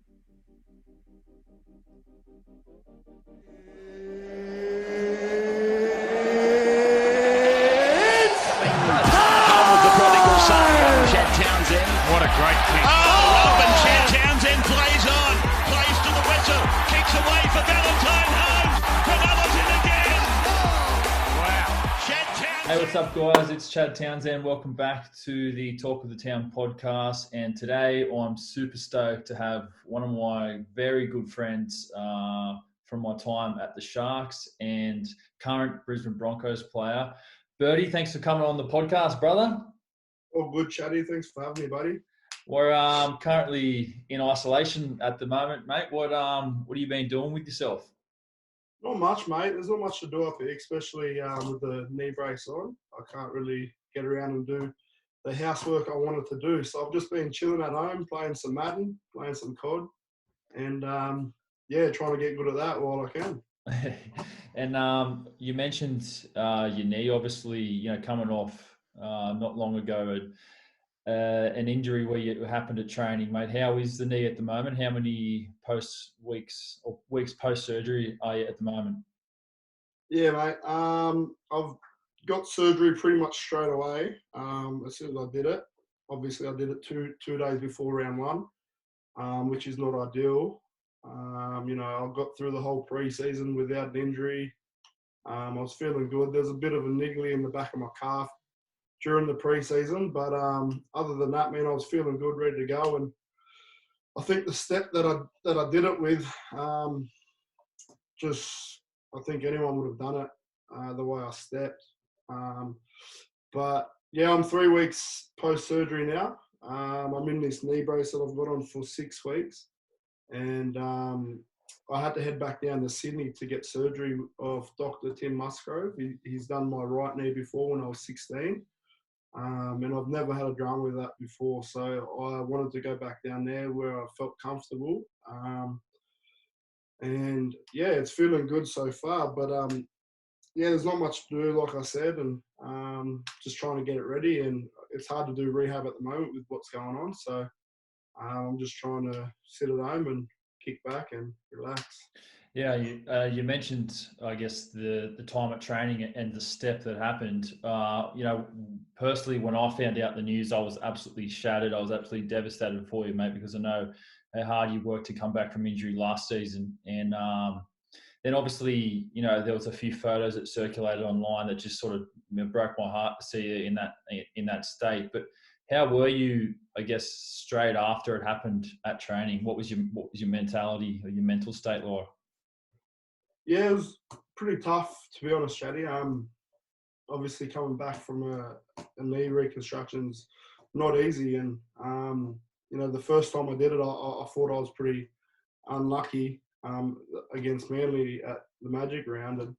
What a great kick. Robin Townsend plays on. Plays to the whistle. Kicks away for Valentine Holmes. Cronulla's in again. Wow. Chad Townsend. Hey, what's up, guys? It's Chad Townsend. Welcome back to the Talk of the Town podcast. And today I'm super stoked to have one of my very good friends from my time at the Sharks and current Brisbane Broncos player. Birdy, thanks for coming on the podcast, brother. All good, Chatty. Thanks for having me, buddy. We're currently in isolation at the moment, mate. What have you been doing with yourself? Not much, mate. There's not much to do up here, especially with the knee brace on. I can't really get around and do the housework I wanted to do. So I've just been chilling at home, playing some Madden, playing some COD, and trying to get good at that while I can. And you mentioned your knee, obviously, coming off not long ago, an injury where you happened at training, mate. How is the knee at the moment? How many weeks post surgery are you at the moment? Yeah, mate. I've got surgery pretty much straight away. As soon as I did it, obviously I did it two days before round one, which is not ideal. I got through the whole pre-season without an injury. I was feeling good. There's a bit of a niggly in the back of my calf during the pre-season, but other than that, man, I was feeling good, ready to go. And I think the step that I did it with, I think anyone would have done it the way I stepped. But yeah, I'm 3 weeks post-surgery now. I'm in this knee brace that I've got on for 6 weeks, and I had to head back down to Sydney to get surgery of Dr. Tim Musgrove. He's done my right knee before when I was 16. And I've never had a drama with that before. So I wanted to go back down there where I felt comfortable. And yeah, it's feeling good so far. But there's not much to do, like I said, and just trying to get it ready. And it's hard to do rehab at the moment with what's going on. So I'm just trying to sit at home and kick back and relax. Yeah, you mentioned, I guess, the time at training and the step that happened. Personally, when I found out the news, I was absolutely shattered. I was absolutely devastated for you, mate, because I know how hard you worked to come back from injury last season. And then obviously, there was a few photos that circulated online that just sort of broke my heart to see you in that state. But how were you, I guess, straight after it happened at training? What was your mentality or your mental state like? Yeah, it was pretty tough, to be honest, Shaddy. Obviously, coming back from a knee reconstruction's not easy. And, the first time I did it, I thought I was pretty unlucky against Manly at the Magic round. And,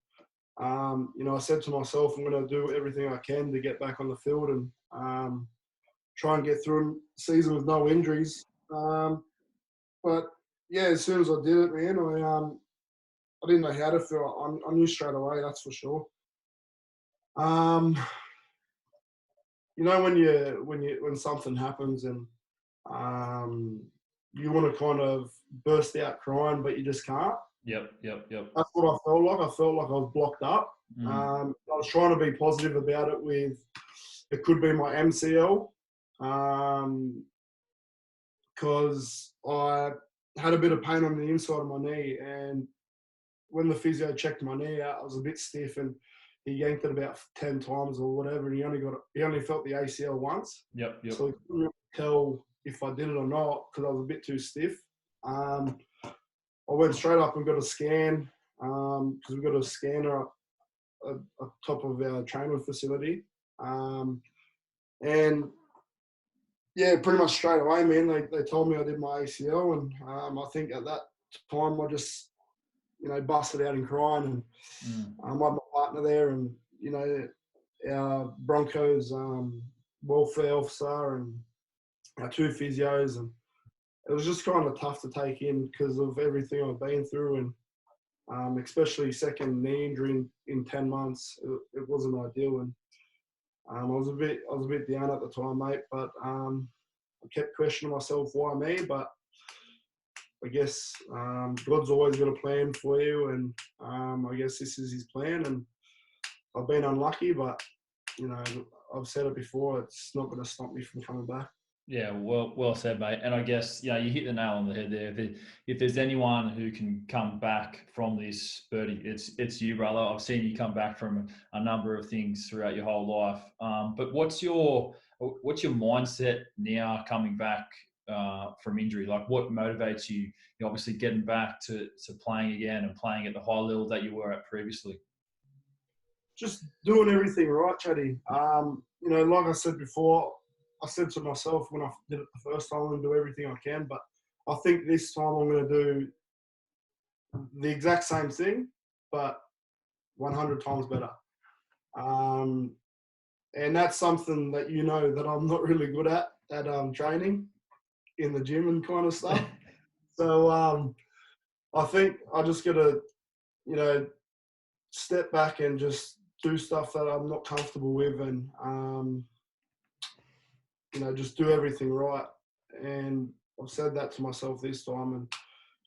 I said to myself, I'm going to do everything I can to get back on the field and try and get through the season with no injuries. But, yeah, as soon as I did it, man, I didn't know how to feel. I knew straight away, that's for sure. When something happens and you want to kind of burst out crying, but you just can't. Yep. That's what I felt like. I felt like I was blocked up. I was trying to be positive about it with it could be my MCL because I had a bit of pain on the inside of my knee, and when the physio checked my knee out, I was a bit stiff, and he yanked it about 10 times or whatever, and he only felt the ACL once. Yep. So he couldn't really tell if I did it or not because I was a bit too stiff. I went straight up and got a scan because we've got a scanner at top of our training facility. And yeah, pretty much straight away, man, they told me I did my ACL, and I think at that time I just busted out and crying, and I had my partner there, and our Broncos welfare officer and our 2 physios, and it was just kind of tough to take in because of everything I've been through, and especially second knee injury in 10 months, it wasn't ideal, and I was a bit down at the time, mate, but I kept questioning myself, why me? But I guess God's always got a plan for you, and I guess this is His plan. And I've been unlucky, but I've said it before. It's not going to stop me from coming back. Yeah, well said, mate. And I guess you hit the nail on the head there. If there's anyone who can come back from this, Birdy, it's you, brother. I've seen you come back from a number of things throughout your whole life. But what's your mindset now coming back from injury? Like, what motivates you? You're obviously getting back to playing again and playing at the high level that you were at previously. Just doing everything right, Chatty. Like I said before, I said to myself when I did it the first time, I'm going to do everything I can, but I think this time I'm going to do the exact same thing, but 100 times better. And that's something that that I'm not really good at training in the gym and kind of stuff. So I think I just got to, step back and just do stuff that I'm not comfortable with, and just do everything right. And I've said that to myself this time.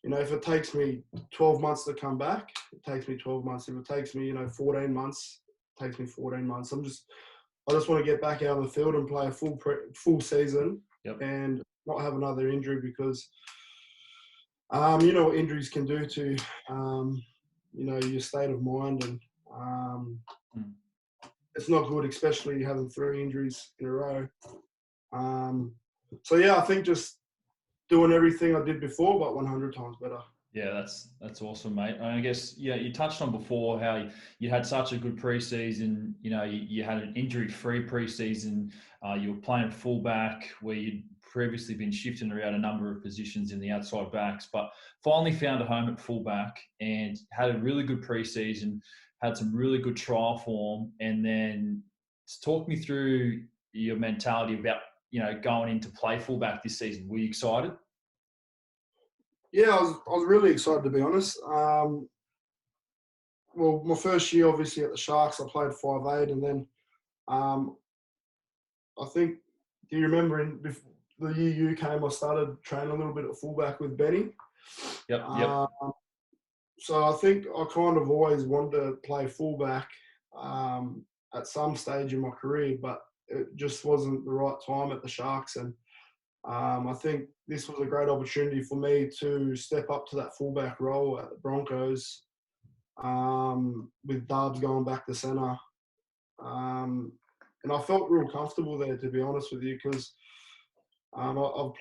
And if it takes me 12 months to come back, it takes me 12 months. If it takes me 14 months, it takes me 14 months. I just want to get back out on the field and play a full season. Yep. And not have another injury, because what injuries can do to your state of mind, and it's not good, especially having 3 injuries in a row. I think just doing everything I did before, but 100 times better. Yeah, that's awesome, mate. And I guess you touched on before how you had such a good preseason. You had an injury-free preseason. You were playing fullback, where you'd previously been shifting around a number of positions in the outside backs, but finally found a home at fullback and had a really good preseason, had some really good trial form. And then talk me through your mentality about going into play fullback this season. Were you excited? Yeah, I was really excited, to be honest. Well, my first year, obviously, at the Sharks, I played 5'8", and then I think, do you remember the year you came, I started training a little bit at fullback with Benny. Yep. So I think I kind of always wanted to play fullback at some stage in my career, but it just wasn't the right time at the Sharks. And I think this was a great opportunity for me to step up to that fullback role at the Broncos, with Dubs going back to centre. And I felt real comfortable there, to be honest with you, because I've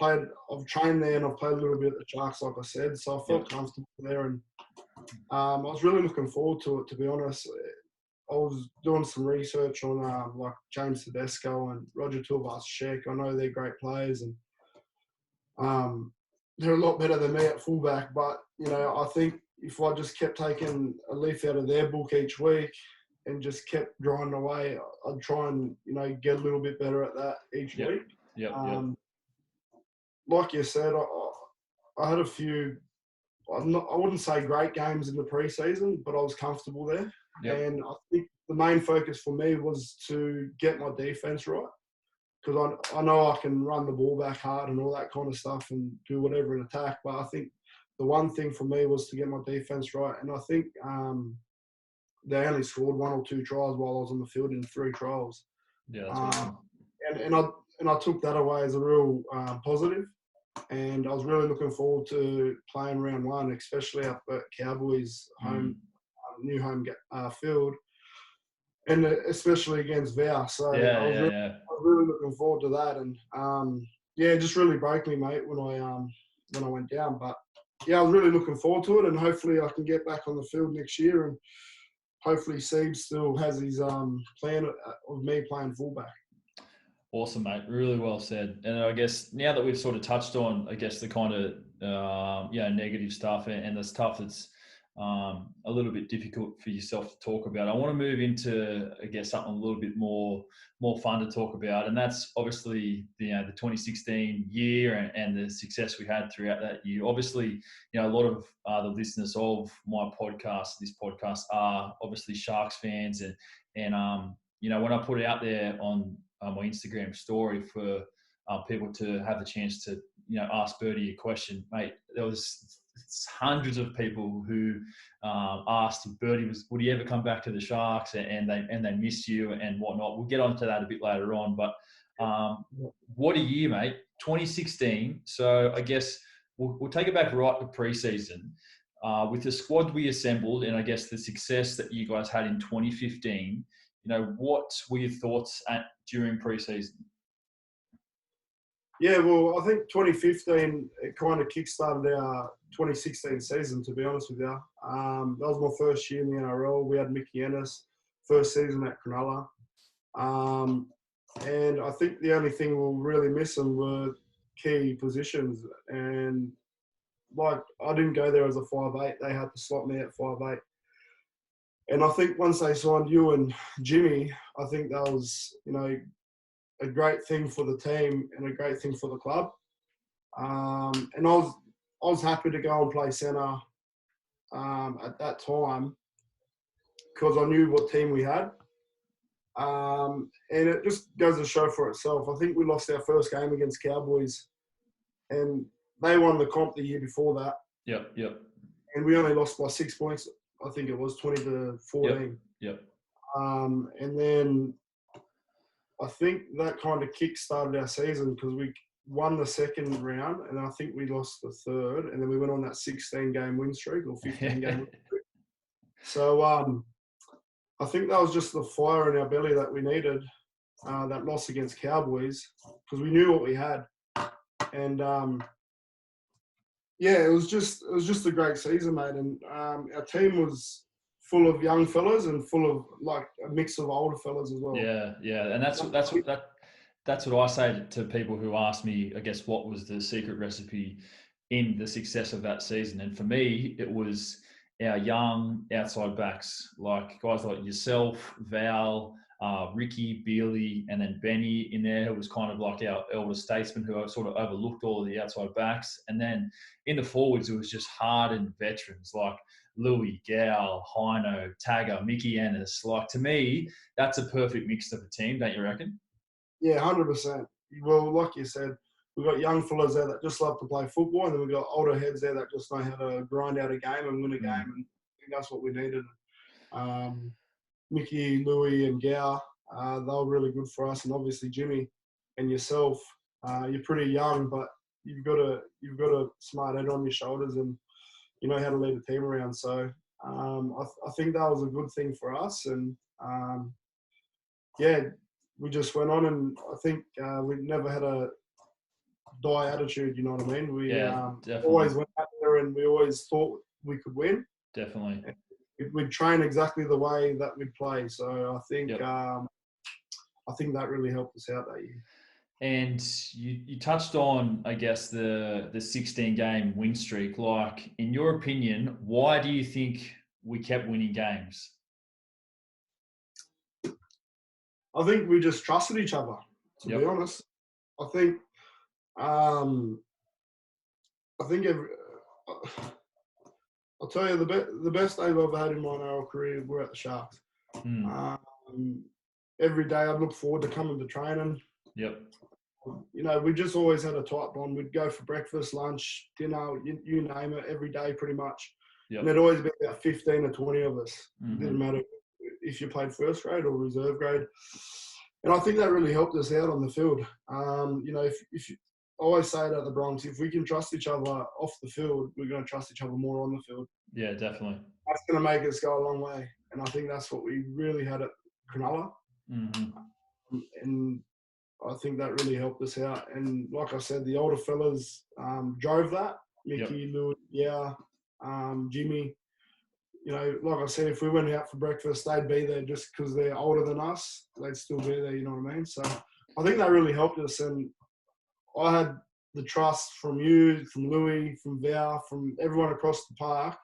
trained there and I've played a little bit at the Sharks, like I said, so I felt comfortable there. And I was really looking forward to it, to be honest. I was doing some research on like James Tedesco and Roger Tuivasa-Sheck. I know they're great players, and they're a lot better than me at fullback. But I think if I just kept taking a leaf out of their book each week and just kept drawing away, I'd try and get a little bit better at that each week. Like you said, I had a few. I wouldn't say great games in the preseason, but I was comfortable there. Yep. And I think the main focus for me was to get my defense right, because I know I can run the ball back hard and all that kind of stuff and do whatever in attack. But I think the one thing for me was to get my defense right. And I think they only scored 1 or 2 tries while I was on the field in 3 trials. Yeah, that's awesome. And I took that away as a real positive. And I was really looking forward to playing round 1, especially up at Cowboys' new home field, and especially against Val. So I was really looking forward to that. And it just really broke me, mate, when I went down. But I was really looking forward to it, and hopefully I can get back on the field next year, and hopefully Siebes still has his plan of me playing fullback. Awesome, mate. Really well said. And I guess now that we've sort of touched on, the kind of negative stuff and the stuff that's a little bit difficult for yourself to talk about, I want to move into something a little bit more fun to talk about, and that's obviously the 2016 year and the success we had throughout that year. Obviously, a lot of the listeners of this podcast are obviously Sharks fans, and when I put it out there on my Instagram story for people to have the chance to ask Birdy a question, mate, there was hundreds of people who asked if Birdy would he ever come back to the Sharks, and they miss you and whatnot. We'll get onto that a bit later on, but what a year, mate! 2016. So I guess we'll take it back right to pre-season. With the squad we assembled, and I guess the success that you guys had in 2015, what were your thoughts during pre-season? Yeah, well, I think 2015, it kind of kick-started our 2016 season, to be honest with you. That was my first year in the NRL. We had Mickey Ennis, first season at Cronulla. And I think the only thing we'll really miss them were key positions. And, I didn't go there as a 5'8". They had to slot me at 5'8". And I think once they signed you and Jimmy, I think that was, a great thing for the team and a great thing for the club. And I was happy to go and play centre at that time because I knew what team we had. And it just goes to show for itself. I think we lost our first game against Cowboys, and they won the comp the year before that. Yep. And we only lost by 6 points. I think it was 20-14. Yep. And then I think that kind of kick-started our season because we won the second round, and I think we lost the third, and then we went on that 16-game win streak or 15-game win streak. So I think that was just the fire in our belly that we needed, that loss against Cowboys, because we knew what we had. And, it was just a great season, mate. And our team was full of young fellas and full of a mix of older fellas as well. Yeah, and that's what I say to people who ask me, I guess, what was the secret recipe in the success of that season. And for me, it was our young outside backs, like guys like yourself, Val, Ricky, Birdy, and then Benny in there, who was kind of like our elder statesman who sort of overlooked all of the outside backs. And then in the forwards, it was just hardened veterans like Louis, Gal, Hino, Tagger, Mickey Ennis. To me, that's a perfect mix of a team, don't you reckon? Yeah, 100%. Well, like you said, we've got young fellas there that just love to play football, and then we've got older heads there that just know how to grind out a game and win a game, and I think that's what we needed. Mickey, Louis, and Gal, they were really good for us, and obviously Jimmy and yourself. You're pretty young, but you've got a smart head on your shoulders, and you know how to lead a team around. So I think that was a good thing for us, and we just went on, and I think we never had a die attitude, you know what I mean? We always went out there and we always thought we could win. Definitely. We'd train exactly the way that we'd play. So I think I think that really helped us out that year. And you touched on, I guess, the 16-game win streak. In your opinion, why do you think we kept winning games? I think we just trusted each other, to be honest. I think I'll tell you, the best day I've ever had in my NRL career were at the Sharks. Every day I'd look forward to coming to training. Yep. You know, we just always had a tight bond. We'd go for breakfast, lunch, dinner, you name it, every day pretty much. Yep. And there'd always be about 15 or 20 of us. It didn't matter if you played first grade or reserve grade. And I think that really helped us out on the field. You know, if you, I always say it at the Bronx, if we can trust each other off the field, we're going to trust each other more on the field. Yeah, definitely. That's going to make us go a long way. And I think that's what we really had at Cronulla. And I think that really helped us out. And like I said, the older fellas drove that. Mickey, Louis, Jimmy. You know, like I said, if we went out for breakfast, they'd be there just because they're older than us. They'd still be there, you know what I mean? So I think that really helped us. And I had the trust from you, from Louis, from Val, from everyone across the park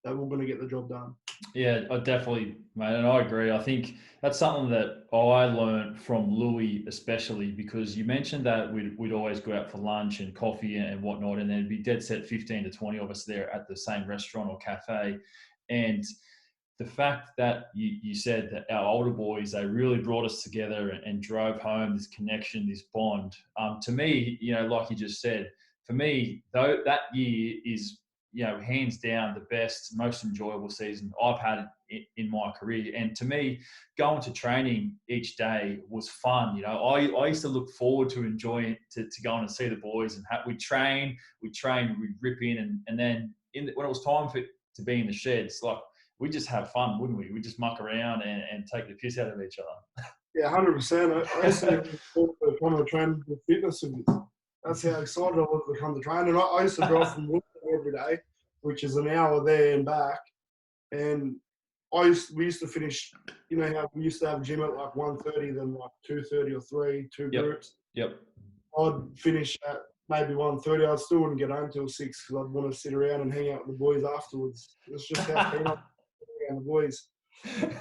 that we're going to get the job done. Yeah, I definitely, mate, and I agree. I think that's something that I learned from Louis especially, because you mentioned that we'd always go out for lunch and coffee and whatnot, and there'd be dead set 15 to 20 of us there at the same restaurant or cafe. And the fact that you said that our older boys, they really brought us together and drove home this connection, this bond. To me, you know, like you just said, for me, though, that year is, hands down the best, most enjoyable season I've had in my career. And to me, going to training each day was fun. I used to look forward to enjoying to going and see the boys, and we'd train, we'd rip in, and then when it was time to be in the sheds, like, we just have fun, wouldn't we? We just muck around and take the piss out of each other. Yeah, 100%. I used to come to train with fitness. That's how excited I was to come to train. And I used to drive from Wollongong every day, which is an hour there and back. And we used to finish, how we used to have gym at like 1:30, then like 2:30 or 3, two groups. Yep. I'd finish at maybe 1:30. I still wouldn't get home till 6 because I'd want to sit around and hang out with the boys afterwards. It's just how keen I'm around the boys.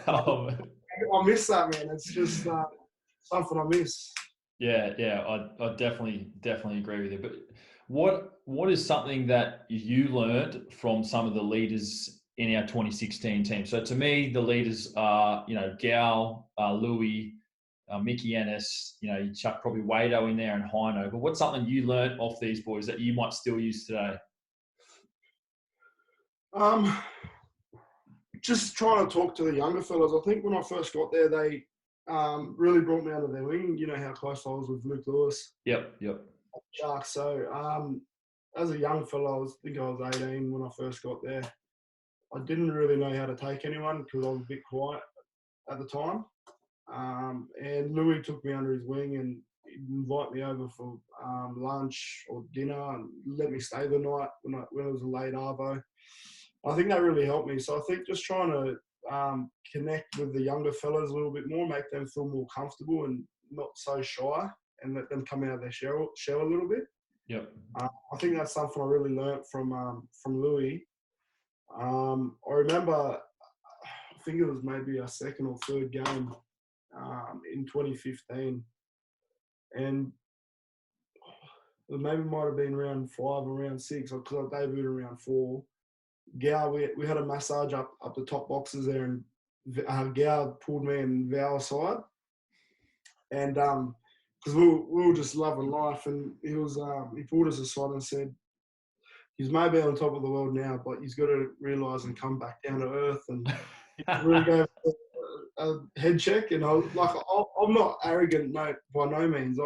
Oh, I miss that, man. It's just something I miss. Yeah, I definitely agree with you. But what is something that you learned from some of the leaders in our 2016 team? So to me, the leaders are, Gal, Louis, Mickey Ennis, you chuck probably Wado in there and Hino. But what's something you learned off these boys that you might still use today? Just trying to talk to the younger fellas. I think when I first got there, they really brought me under their wing. You know how close I was with Luke Lewis. Yep. Sharks. So as a young fella, I think I was 18 when I first got there. I didn't really know how to take anyone because I was a bit quiet at the time. And Louis took me under his wing and he'd invite me over for lunch or dinner and let me stay the night when it was a late arvo. I think that really helped me. So I think just trying to connect with the younger fellas a little bit more, make them feel more comfortable and not so shy, and let them come out of their shell a little bit. Yep. I think that's something I really learnt from Louis. I remember, I think it was maybe our second or third game in 2015, and maybe might have been round 5 or round 6, because I debuted around 4. Gal, we had a massage up the top boxes there, and Gal pulled me and Val aside, and because we were just loving life, and he pulled us aside and said, he's maybe on top of the world now, but he's got to realise and come back down to earth, and really go a head check. And I'm not arrogant, mate, by no means.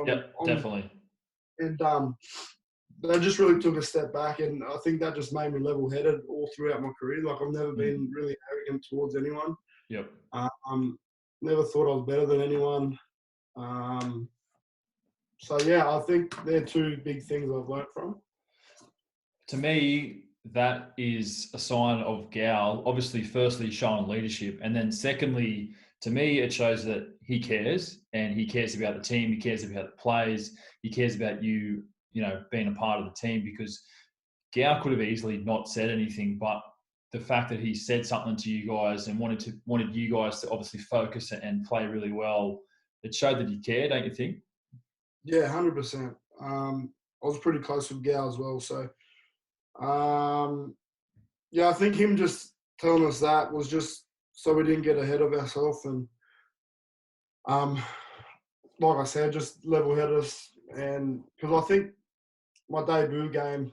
Definitely. And they just really took a step back, and I think that just made me level-headed all throughout my career. Like, I've never been really arrogant towards anyone. Yep. Never thought I was better than anyone. So, yeah, I think they're two big things I've learnt from. To me, that is a sign of Gal, obviously, firstly, showing leadership. And then secondly, to me, it shows that he cares, and he cares about the team. He cares about the players. He cares about you, being a part of the team, because Gal could have easily not said anything, but the fact that he said something to you guys and wanted you guys to obviously focus and play really well, it showed that he cared, don't you think? Yeah, 100%. I was pretty close with Gal as well, so I think him just telling us that was just so we didn't get ahead of ourselves, and like I said, just level-headed us. And because I think my debut game,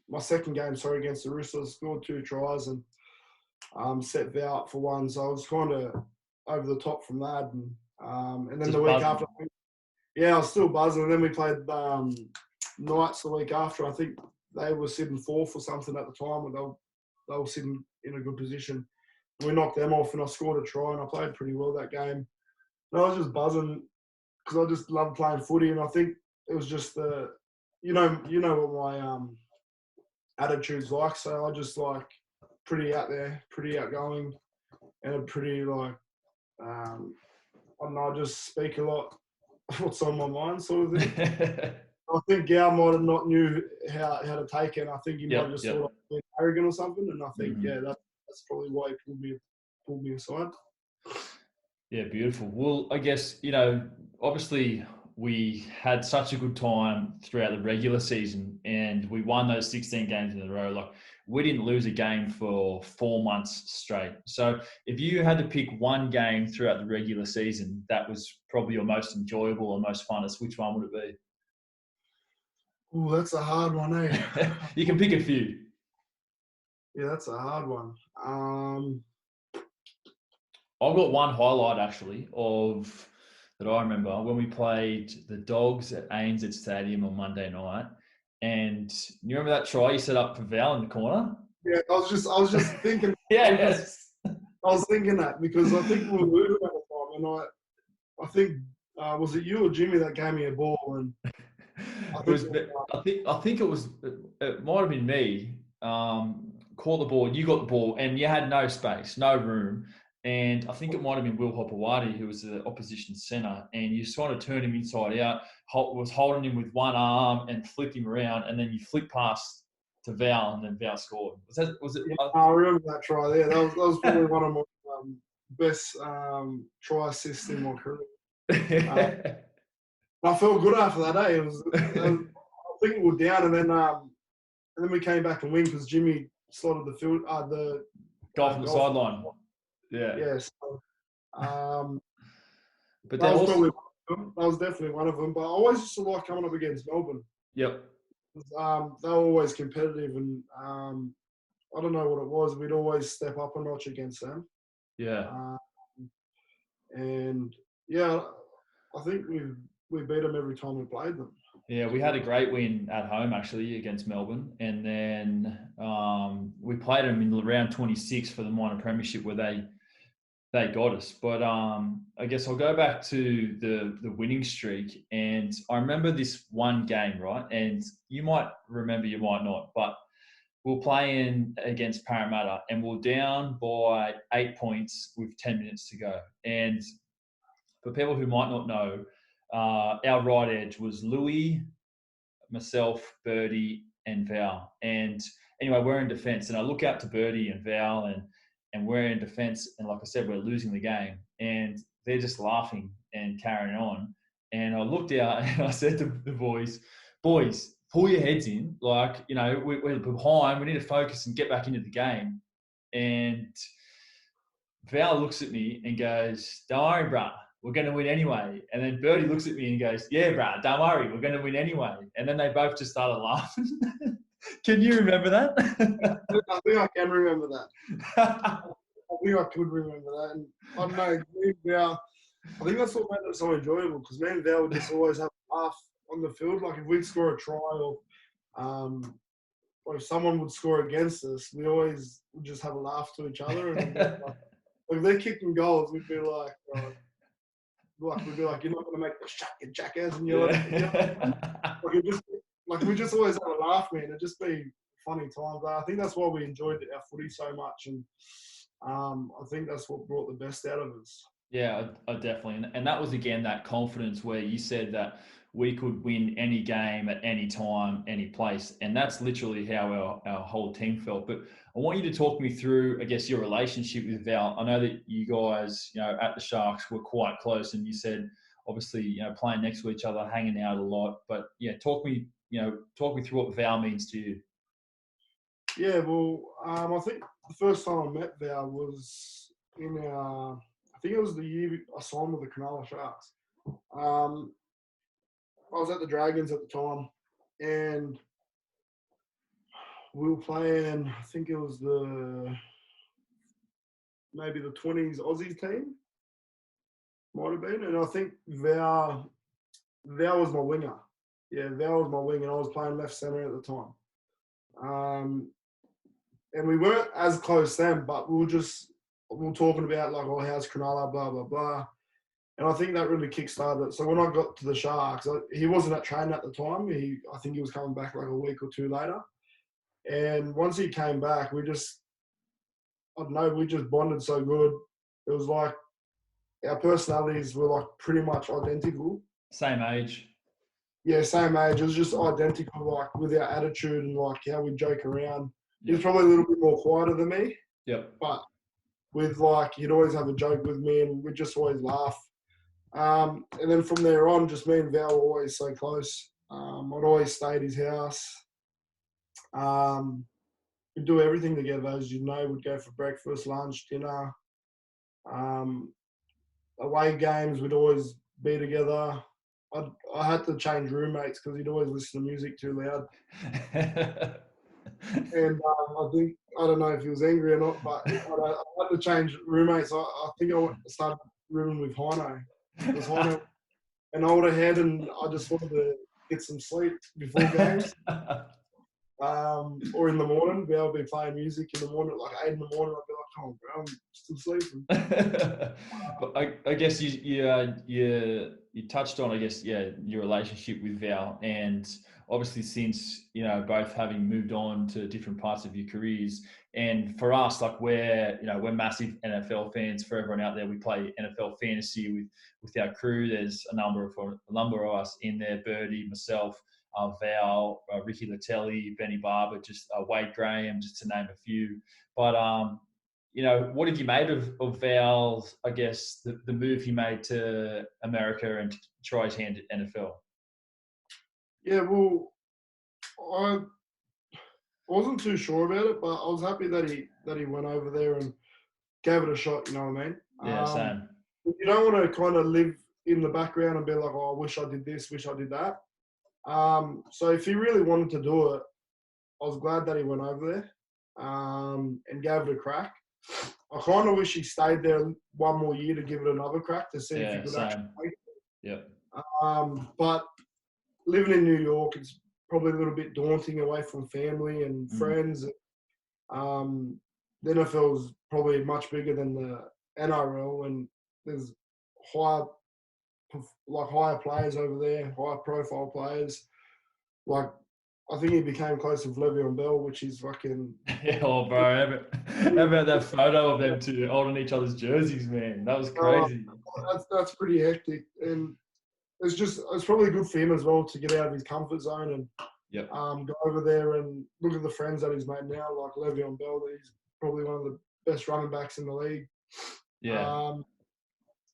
my second game, against the Roosters, scored 2 tries and set Val up for 1. So I was kind of over the top from that. And then just the week after, I was still buzzing. And then we played Knights the week after. I think they were sitting 4th or something at the time, and they were sitting in a good position. And we knocked them off, and I scored a try, and I played pretty well that game. And I was just buzzing because I just love playing footy, and I think it was just you know what my attitude's like. So I just like pretty out there, pretty outgoing, and a pretty I don't know, I just speak a lot what's on my mind, sort of thing. I think Gal might have not knew how to take it. And I think he might have just thought I was being arrogant or something. And I think that's probably why he pulled me aside. Yeah, beautiful. Well, I guess, obviously we had such a good time throughout the regular season, and we won those 16 games in a row. Like, we didn't lose a game for 4 months straight. So if you had to pick one game throughout the regular season that was probably your most enjoyable or most funnest, which one would it be? Oh, that's a hard one, eh? You can pick a few. Yeah, that's a hard one. I've got one highlight actually of that I remember when we played the Dogs at ANZ Stadium on Monday night. And you remember that try you set up for Val in the corner? Yeah, I was just thinking. Yes. I was thinking that because I think we were losing at the time, and I think was it you or Jimmy that gave me a ball, and I think it was. It might have been me. Caught the ball. You got the ball, and you had no space, no room. And I think it might have been Will Hopewadi, who was the opposition centre, and you sort of turned him inside out. Was holding him with one arm and flicked him around, and then you flick past to Val, and then Val scored. Was it? Yeah, I remember that try there. That was probably one of my best try assists in my career. I felt good after that day. I think we were down, and then we came back and win because Jimmy slotted the field, the guy from the sideline. Yeah. Yeah. So, but that was definitely one of them. But I always used to like coming up against Melbourne. Yep. They were always competitive, and I don't know what it was. We'd always step up a notch against them. Yeah. And yeah, I think we beat them every time we played them. Yeah, we had a great win at home actually against Melbourne, and then we played them in round 26 for the minor premiership where they got us. But I guess I'll go back to the winning streak, and I remember this one game, right? And you might remember, you might not, but we're playing against Parramatta, and we're down by 8 points with 10 minutes to go. And for people who might not know, our right edge was Louis, myself, Birdy, and Val. And anyway, we're in defence, and I look out to Birdy and Val, and we're in defence, and like I said, we're losing the game, and they're just laughing and carrying on. And I looked out and I said to the boys, pull your heads in. Like, you know, we're behind. We need to focus and get back into the game. And Val looks at me and goes, "Don't worry, bruh. We're going to win anyway." And then Birdy looks at me and goes, "Yeah, bruh, don't worry. We're going to win anyway." And then they both just started laughing. Can you remember that? I think I can remember that. I think I could remember that. And I don't know, me and Val, I think that's what made it so enjoyable because me and Val would just always have a laugh on the field. Like if we'd score a try or if someone would score against us, we always would just have a laugh to each other. And like, if they're kicking goals, we'd be like, we'd be like, "You're not going to make the shot, you jackass." And you're like, we just always have a laugh, man. It'd just be funny times. I think that's why we enjoyed our footy so much. And I think that's what brought the best out of us. Yeah, I definitely. And that was, again, that confidence where you said that we could win any game at any time, any place. And that's literally how our whole team felt. But I want you to talk me through, I guess, your relationship with Val. I know that you guys, you know, at the Sharks were quite close, and you said, obviously, you know, playing next to each other, hanging out a lot. But yeah, talk me through what Val means to you. Yeah, well, I think the first time I met Val was in I think it was the year I signed with the Cronulla Sharks. I was at the Dragons at the time, and we were playing, I think it was maybe the 20s Aussies team, might have been. And I think Val was my winger. Yeah, Val was my wing, and I was playing left centre at the time. And we weren't as close then, but we were talking about like, "Oh, how's Cronulla, blah, blah, blah." And I think that really kick-started it. So when I got to the Sharks, he wasn't at training at the time. I think he was coming back like a week or two later. And once he came back, we just bonded so good. It was like our personalities were like pretty much identical. Same age. Yeah, same age. It was just identical, like with our attitude and like how we joke around. He was probably a little bit more quieter than me. Yep. But with like, he'd always have a joke with me, and we'd just always laugh. And then from there on, just me and Val were always so close. I'd always stay at his house. We'd do everything together, as you know. We'd go for breakfast, lunch, dinner. Away games, we'd always be together. I had to change roommates because he'd always listen to music too loud. And I don't know if he was angry or not, but I had to change roommates. I think I started rooming with Hino. Because Hino an older head, and I just wanted to get some sleep before games. Or in the morning, be able to be playing music in the morning, like 8 in the morning. I'd be like, "Come on, bro, I'm still sleeping." But I guess you touched on, I guess, your relationship with Val, and obviously since both having moved on to different parts of your careers, and for us, like we're massive NFL fans. For everyone out there, we play NFL fantasy with our crew. There's a number of us in there: Birdy, myself, Val, Ricky Latelli, Benny Barber, just Wade Graham, just to name a few. But what have you made of Val's, I guess, the move he made to America and to try his hand at NFL? Yeah, well, I wasn't too sure about it, but I was happy that he went over there and gave it a shot. You know what I mean? Yeah, same. You don't want to kind of live in the background and be like, "Oh, I wish I did this, wish I did that." So if he really wanted to do it, I was glad that he went over there and gave it a crack. I kind of wish he stayed there one more year to give it another crack to see if he could actually make it. Yeah. But living in New York, it's probably a little bit daunting away from family and friends. The NFL is probably much bigger than the NRL, and there's higher players over there, higher profile players. Like, I think he became close with Le'Veon Bell, which is fucking... Yeah, oh, bro. How about that photo of them two holding each other's jerseys, man? That was crazy. That's pretty hectic. And it's probably good for him as well to get out of his comfort zone and go over there and look at the friends that he's made now, like Le'Veon Bell. He's probably one of the best running backs in the league. Yeah.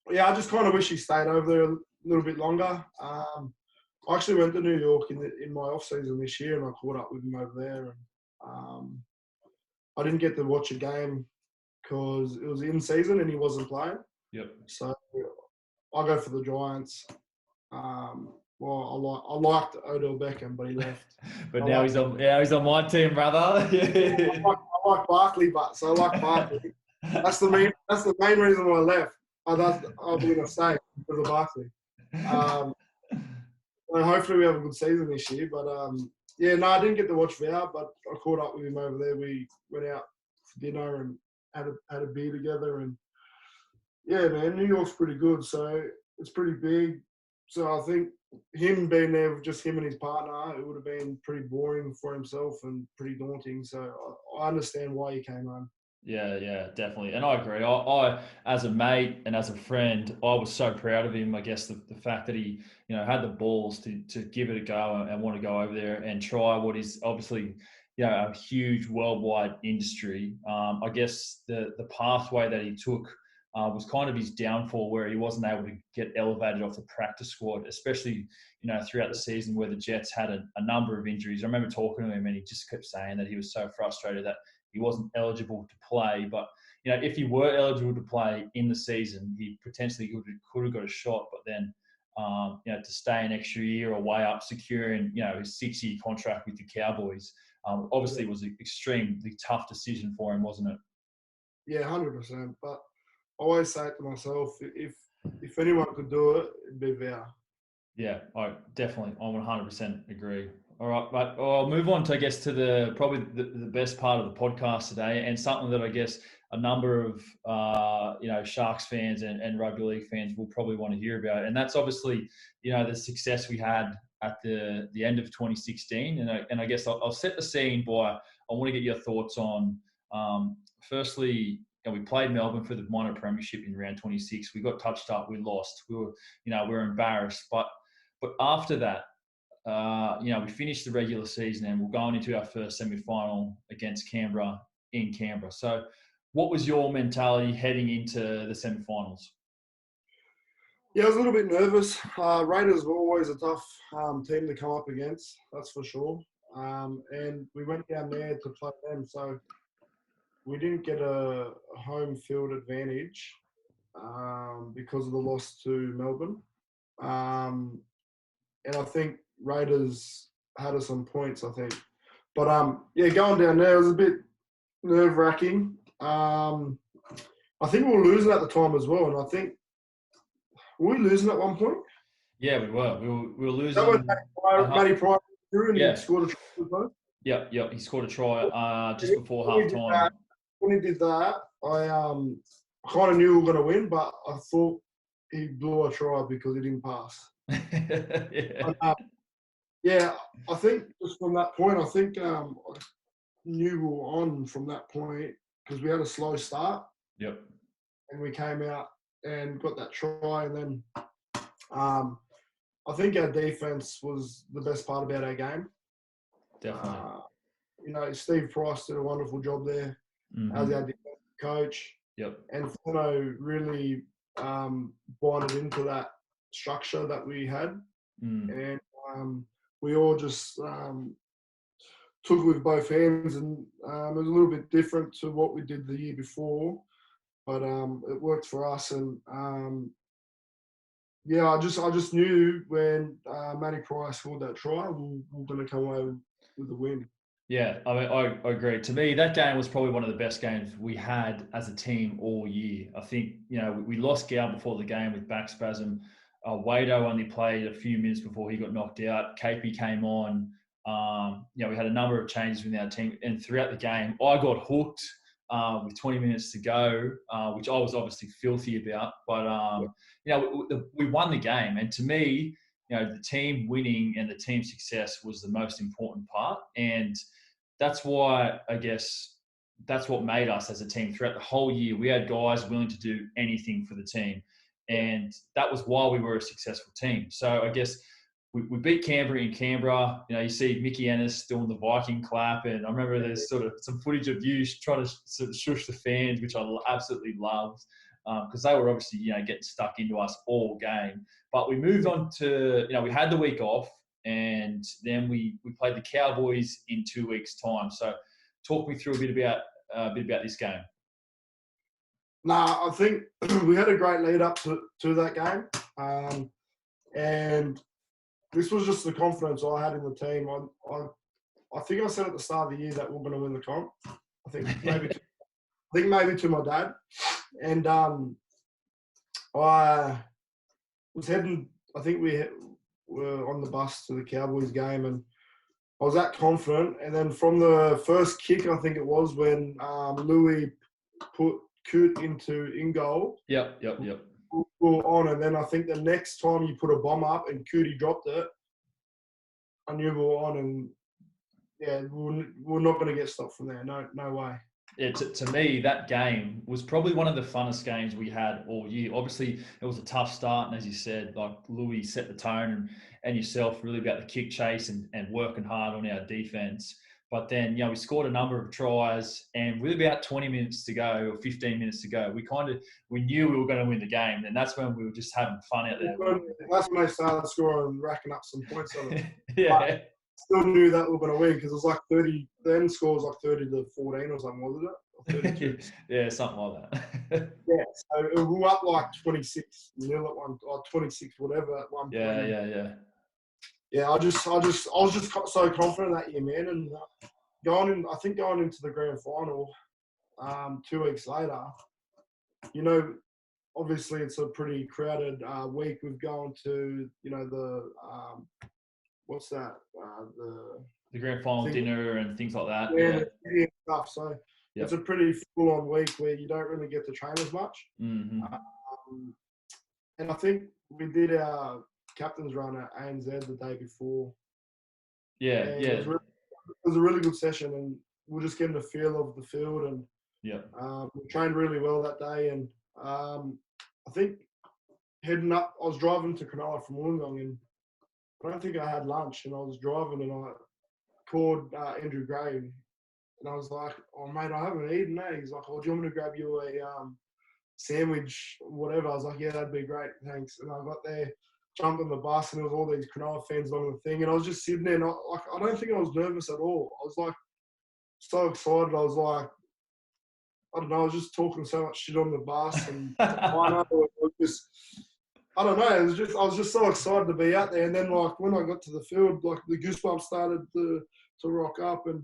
I just kind of wish he stayed over there a little bit longer. I actually went to New York in my off season this year, and I caught up with him over there. And I didn't get to watch a game because it was in season and he wasn't playing. Yep. So I go for the Giants. Well, I liked Odell Beckham, but he left. But now he's on my team, brother. I like Barkley, so I like Barkley. That's the main reason why I left. I'm going to stay because of Barkley. And hopefully we have a good season this year. But I didn't get to watch Val, but I caught up with him over there. We went out for dinner and had a beer together. And yeah, man, New York's pretty good. So it's pretty big. So I think him being there with just him and his partner, it would have been pretty boring for himself and pretty daunting. So I understand why he came home. Yeah, definitely. And I agree. I, as a mate and as a friend, I was so proud of him. I guess the fact that he, had the balls to give it a go and want to go over there and try what is obviously, a huge worldwide industry. I guess the pathway that he took was kind of his downfall, where he wasn't able to get elevated off the practice squad, especially, throughout the season where the Jets had a number of injuries. I remember talking to him and he just kept saying that he was so frustrated that he wasn't eligible to play. But, if he were eligible to play in the season, he potentially could have got a shot. But then, to stay an extra year or way up securing, his 6-year contract with the Cowboys, obviously was an extremely tough decision for him, wasn't it? Yeah, 100%. But I always say it to myself, if anyone could do it, it'd be Val. Yeah, I 100% agree. All right, but I'll move on to, I guess, to probably the best part of the podcast today, and something that I guess a number of Sharks fans and rugby league fans will probably want to hear about, and that's obviously the success we had at the end of 2016, and I guess I'll set the scene by I want to get your thoughts on firstly. We played Melbourne for the minor premiership in round 26. We got touched up. We lost. We were embarrassed. But after that, we finished the regular season and we're going into our first semi-final against Canberra in Canberra. So what was your mentality heading into the semi-finals? Yeah, I was a little bit nervous. Raiders were always a tough team to come up against, that's for sure. And we went down there to play them. So we didn't get a home field advantage because of the loss to Melbourne. and I think Raiders had us on points, I think. But yeah, going down there was a bit nerve-wracking. I think we were losing at the time as well, and I think were we losing at one point? Yeah, we were. We were losing. That was Matty Pryor through and Yeah. he scored a try as well. Yep. He scored a try just before half time. When he did that, I kind of knew we were going to win, but I thought he blew a try because he didn't pass. Yeah, I think just from that point, I think I knew we were on from that point because we had a slow start. Yep. And we came out and got that try, and then I think our defense was the best part about our game. Definitely. Steve Price did a wonderful job there as our defensive coach. Yep. And Fono really bonded into that structure that we had. And we all just took it with both hands, and it was a little bit different to what we did the year before, but it worked for us. And yeah, I just knew when Matty Price scored that try, we were going to come away with the win. Yeah, I mean, I agree. To me, that game was probably one of the best games we had as a team all year. I think, we lost Gow before the game with back spasm. Wado only played a few minutes before he got knocked out. KP came on. We had a number of changes within our team. And throughout the game, I got hooked with 20 minutes to go, which I was obviously filthy about. But, we won the game. And to me, the team winning and the team success was the most important part. And that's why, I guess, that's what made us as a team throughout the whole year. We had guys willing to do anything for the team. And that was why we were a successful team. So I guess we beat Canberra in Canberra. You see Mickey Ennis doing the Viking clap. And I remember there's sort of some footage of you trying to sort of shush the fans, which I absolutely loved. Because they were obviously, getting stuck into us all game. But we moved on to, we had the week off, and then we played the Cowboys in 2 weeks' time. So talk me through a bit about this game. I think we had a great lead up to that game. And this was just the confidence I had in the team. I think I said at the start of the year that we're going to win the comp. I think maybe to my dad. And I was heading, I think we were on the bus to the Cowboys game, and I was that confident. And then from the first kick, I think it was when Louis put Coot in goal. Yep. We were on, and then I think the next time you put a bomb up and Cootie dropped it, I knew we were on, and yeah, we're not going to get stopped from there. No way. Yeah, to me, that game was probably one of the funnest games we had all year. Obviously, it was a tough start, and as you said, like Louis set the tone, and yourself really about the kick chase and working hard on our defense. But then, we scored a number of tries, and with about 20 minutes to go or 15 minutes to go, we knew we were going to win the game, and that's when we were just having fun out there. That's when they started scoring and racking up some points on it. Yeah. Still knew that we were going to win because it was like 30. Then scores like 30-14 or something, wasn't it? Or 32. Yeah, something like that. Yeah, so we were up like 26-0 at one, or 26 whatever at one point. Yeah. Yeah, I was just so confident that year, man. And going into the grand final 2 weeks later, obviously it's a pretty crowded week. We've gone to the what's that? The grand final dinner and things like that. Yeah, stuff. So it's a pretty full-on week where you don't really get to train as much. Mm-hmm. And I think we did our captain's run at ANZ the day before. Yeah. It was a really good session, and we're just getting a feel of the field, and we trained really well that day. And I think heading up, I was driving to Cronulla from Wollongong, and I don't think I had lunch, and I was driving, and I called Andrew Gray, and I was like, "Oh mate, I haven't eaten." He's like, "Oh, do you want me to grab you a sandwich, whatever?" I was like, "Yeah, that'd be great, thanks." And I got there, jumped on the bus, and there was all these Cronulla fans along the thing, and I was just sitting there, and I don't think I was nervous at all. I was like so excited. I was like, I don't know, I was just talking so much shit on the bus, and I know it was just. I don't know. I was just so excited to be out there. And then like when I got to the field, like the goosebumps started to rock up. And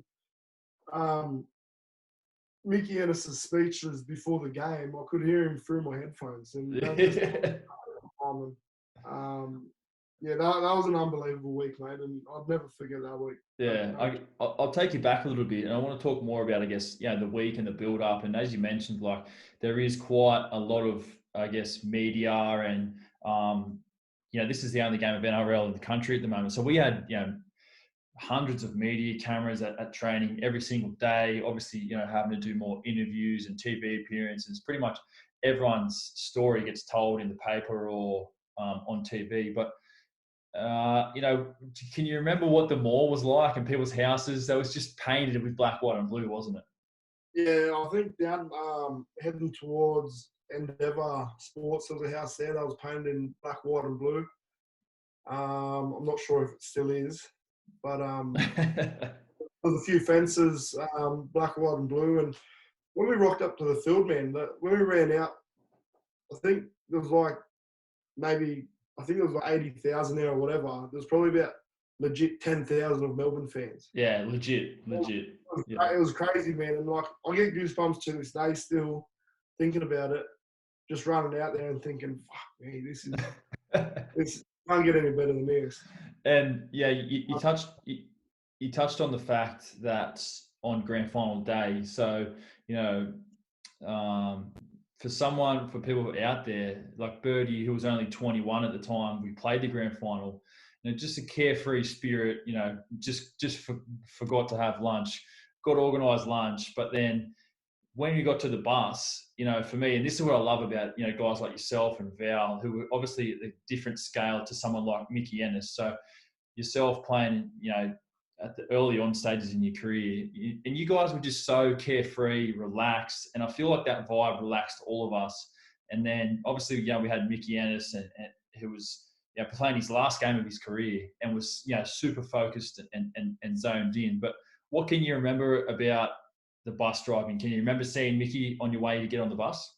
Mickey Ennis's speech was before the game. I could hear him through my headphones. And that just, yeah, that was an unbelievable week, mate. And I'd never forget that week. Yeah, I'll take you back a little bit, and I want to talk more about, I guess, the week and the build up. And as you mentioned, like there is quite a lot of, I guess, media, and this is the only game of NRL in the country at the moment. So we had, hundreds of media cameras at training every single day. Obviously, having to do more interviews and TV appearances. Pretty much everyone's story gets told in the paper or on TV, but. Can you remember what the mall was like and people's houses? That was just painted with black, white, and blue, wasn't it? Yeah, I think down heading towards Endeavour Sports, there was a house there that was painted in black, white, and blue. I'm not sure if it still is, but there was a few fences, black, white, and blue. And when we rocked up to the field, man, when we ran out, I think there was like maybe. I think it was like 80,000 there or whatever. There's probably about legit 10,000 of Melbourne fans. Yeah, legit. It was crazy, man. And like, I get goosebumps to this day still thinking about it. Just running out there and thinking, fuck me, this can't get any better than this. And yeah, you touched on the fact that on grand final day. So, for people out there like Birdy, who was only 21 at the time, we played the grand final. Just a carefree spirit. Just forgot to have lunch, got organised lunch, but then when we got to the bus, for me, and this is what I love about guys like yourself and Val, who were obviously at a different scale to someone like Mickey Ennis. So yourself playing, at the early on stages in your career, and you guys were just so carefree, relaxed, and I feel like that vibe relaxed all of us. And then obviously, we had Mickey Ennis, and who was playing his last game of his career and was super focused and zoned in. But what can you remember about the bus driving? Can you remember seeing Mickey on your way to get on the bus?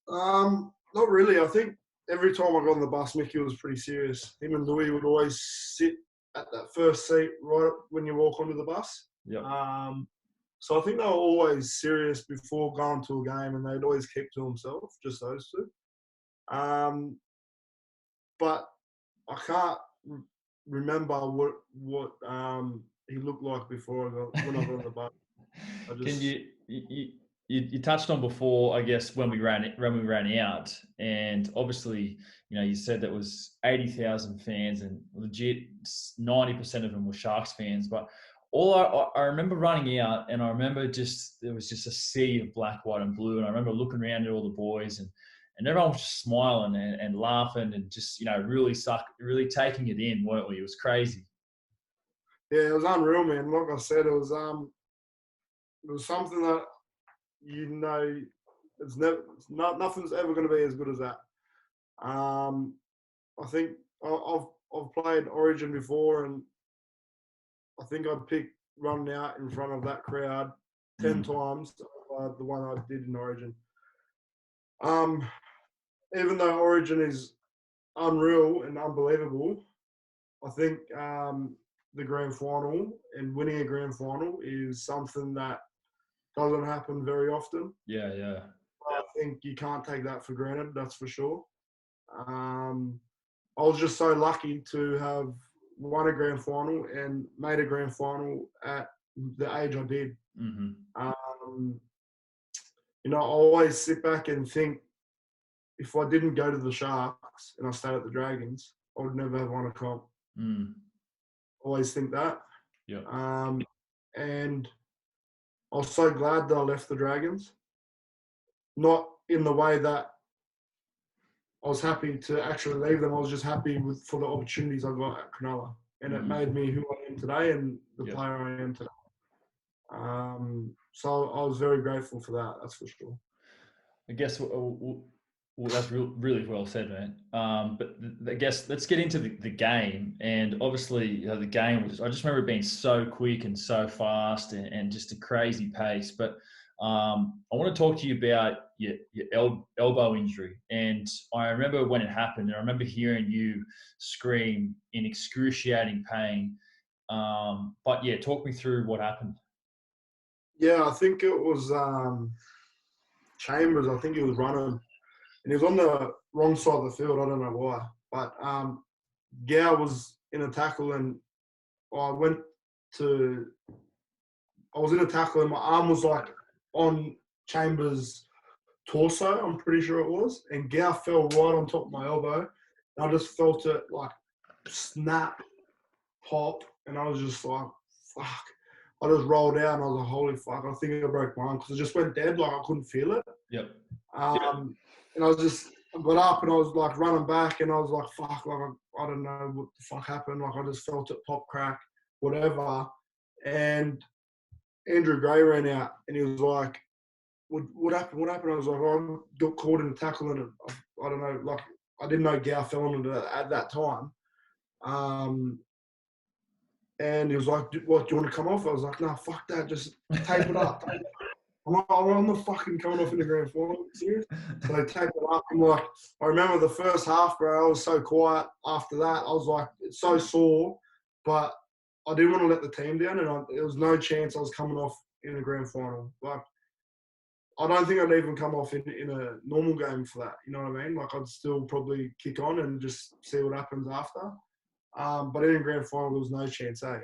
Not really. I think every time I got on the bus, Mickey was pretty serious. Him and Louis would always sit at that first seat right when you walk onto the bus. Yep. So I think they were always serious before going to a game, and they'd always keep to themselves, just those two. But I can't remember what he looked like before when I got on the bus. Can you touched on before, I guess, when we ran out, and obviously, you said that was 80,000 fans, and legit 90% of them were Sharks fans. But I remember running out, and I remember there was just a sea of black, white, and blue, and I remember looking around at all the boys, and everyone was just smiling and laughing, and just really taking it in, weren't we? It was crazy. Yeah, it was unreal, man. Like I said, it was something that nothing's ever going to be as good as that. I think I've played Origin before, and I think I'd pick running out in front of that crowd 10 times the one I did in Origin. Even though Origin is unreal and unbelievable, I think the grand final and winning a grand final is something that doesn't happen very often. Yeah. I think you can't take that for granted, that's for sure. I was just so lucky to have won a grand final and made a grand final at the age I did. Mm-hmm. I always sit back and think, if I didn't go to the Sharks and I stayed at the Dragons, I would never have won a comp. Always think that. Yeah. And I was so glad that I left the Dragons. Not in the way that I was happy to actually leave them. I was just happy for the opportunities I got at Cronulla. And it made me who I am today and the player I am today. So I was very grateful for that, that's for sure. I guess that's really well said, man. But I guess let's get into the game. And obviously, the game I just remember it being so quick and so fast and just a crazy pace. But I want to talk to you about your elbow injury. And I remember when it happened, and I remember hearing you scream in excruciating pain. But yeah, talk me through what happened. Yeah, I think it was Chambers. I think he was running, and he was on the wrong side of the field. I don't know why, but Gow was in a tackle, and I was in a tackle, and my arm was like on Chambers' torso. I'm pretty sure it was, and Gow fell right on top of my elbow, and I just felt it like snap, pop, and I was just like, fuck. I just rolled out and I was like, holy fuck, I think I broke my arm because it just went dead, like I couldn't feel it. Yep. And I got up and I was like running back and I was like, fuck, like I don't know what the fuck happened. Like I just felt it pop, crack, whatever. And Andrew Gray ran out and he was like, what happened? What happened? I was like, I got caught in a tackle and I don't know, like I didn't know Gow fell on it at that time. And he was like, what, do you want to come off? I was like, nah, fuck that. Just tape it up. I'm not fucking coming off in the grand final. Serious? So they taped it up. I'm like, I remember the first half, bro, I was so quiet. After that, I was like, it's so sore. But I didn't want to let the team down. And there was no chance I was coming off in the grand final. Like, I don't think I'd even come off in a normal game for that. You know what I mean? Like, I'd still probably kick on and just see what happens after. But in the grand final, there was no chance, eh?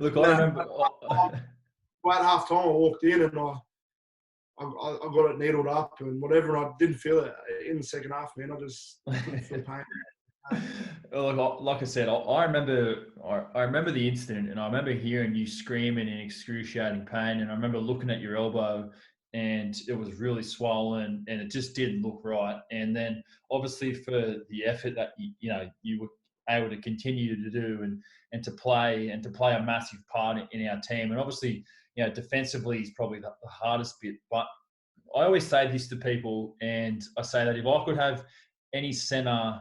Look, I remember. At half time, I walked in and I got it needled up and whatever, and I didn't feel it in the second half, man. I just couldn't feel pain. Like I said, I remember the incident, and I remember hearing you screaming in excruciating pain, and I remember looking at your elbow, and it was really swollen, and it just didn't look right. And then, obviously, for the effort that you were able to continue to do and to play a massive part in our team, and obviously, defensively is probably the hardest bit. But I always say this to people, and I say that if I could have any centre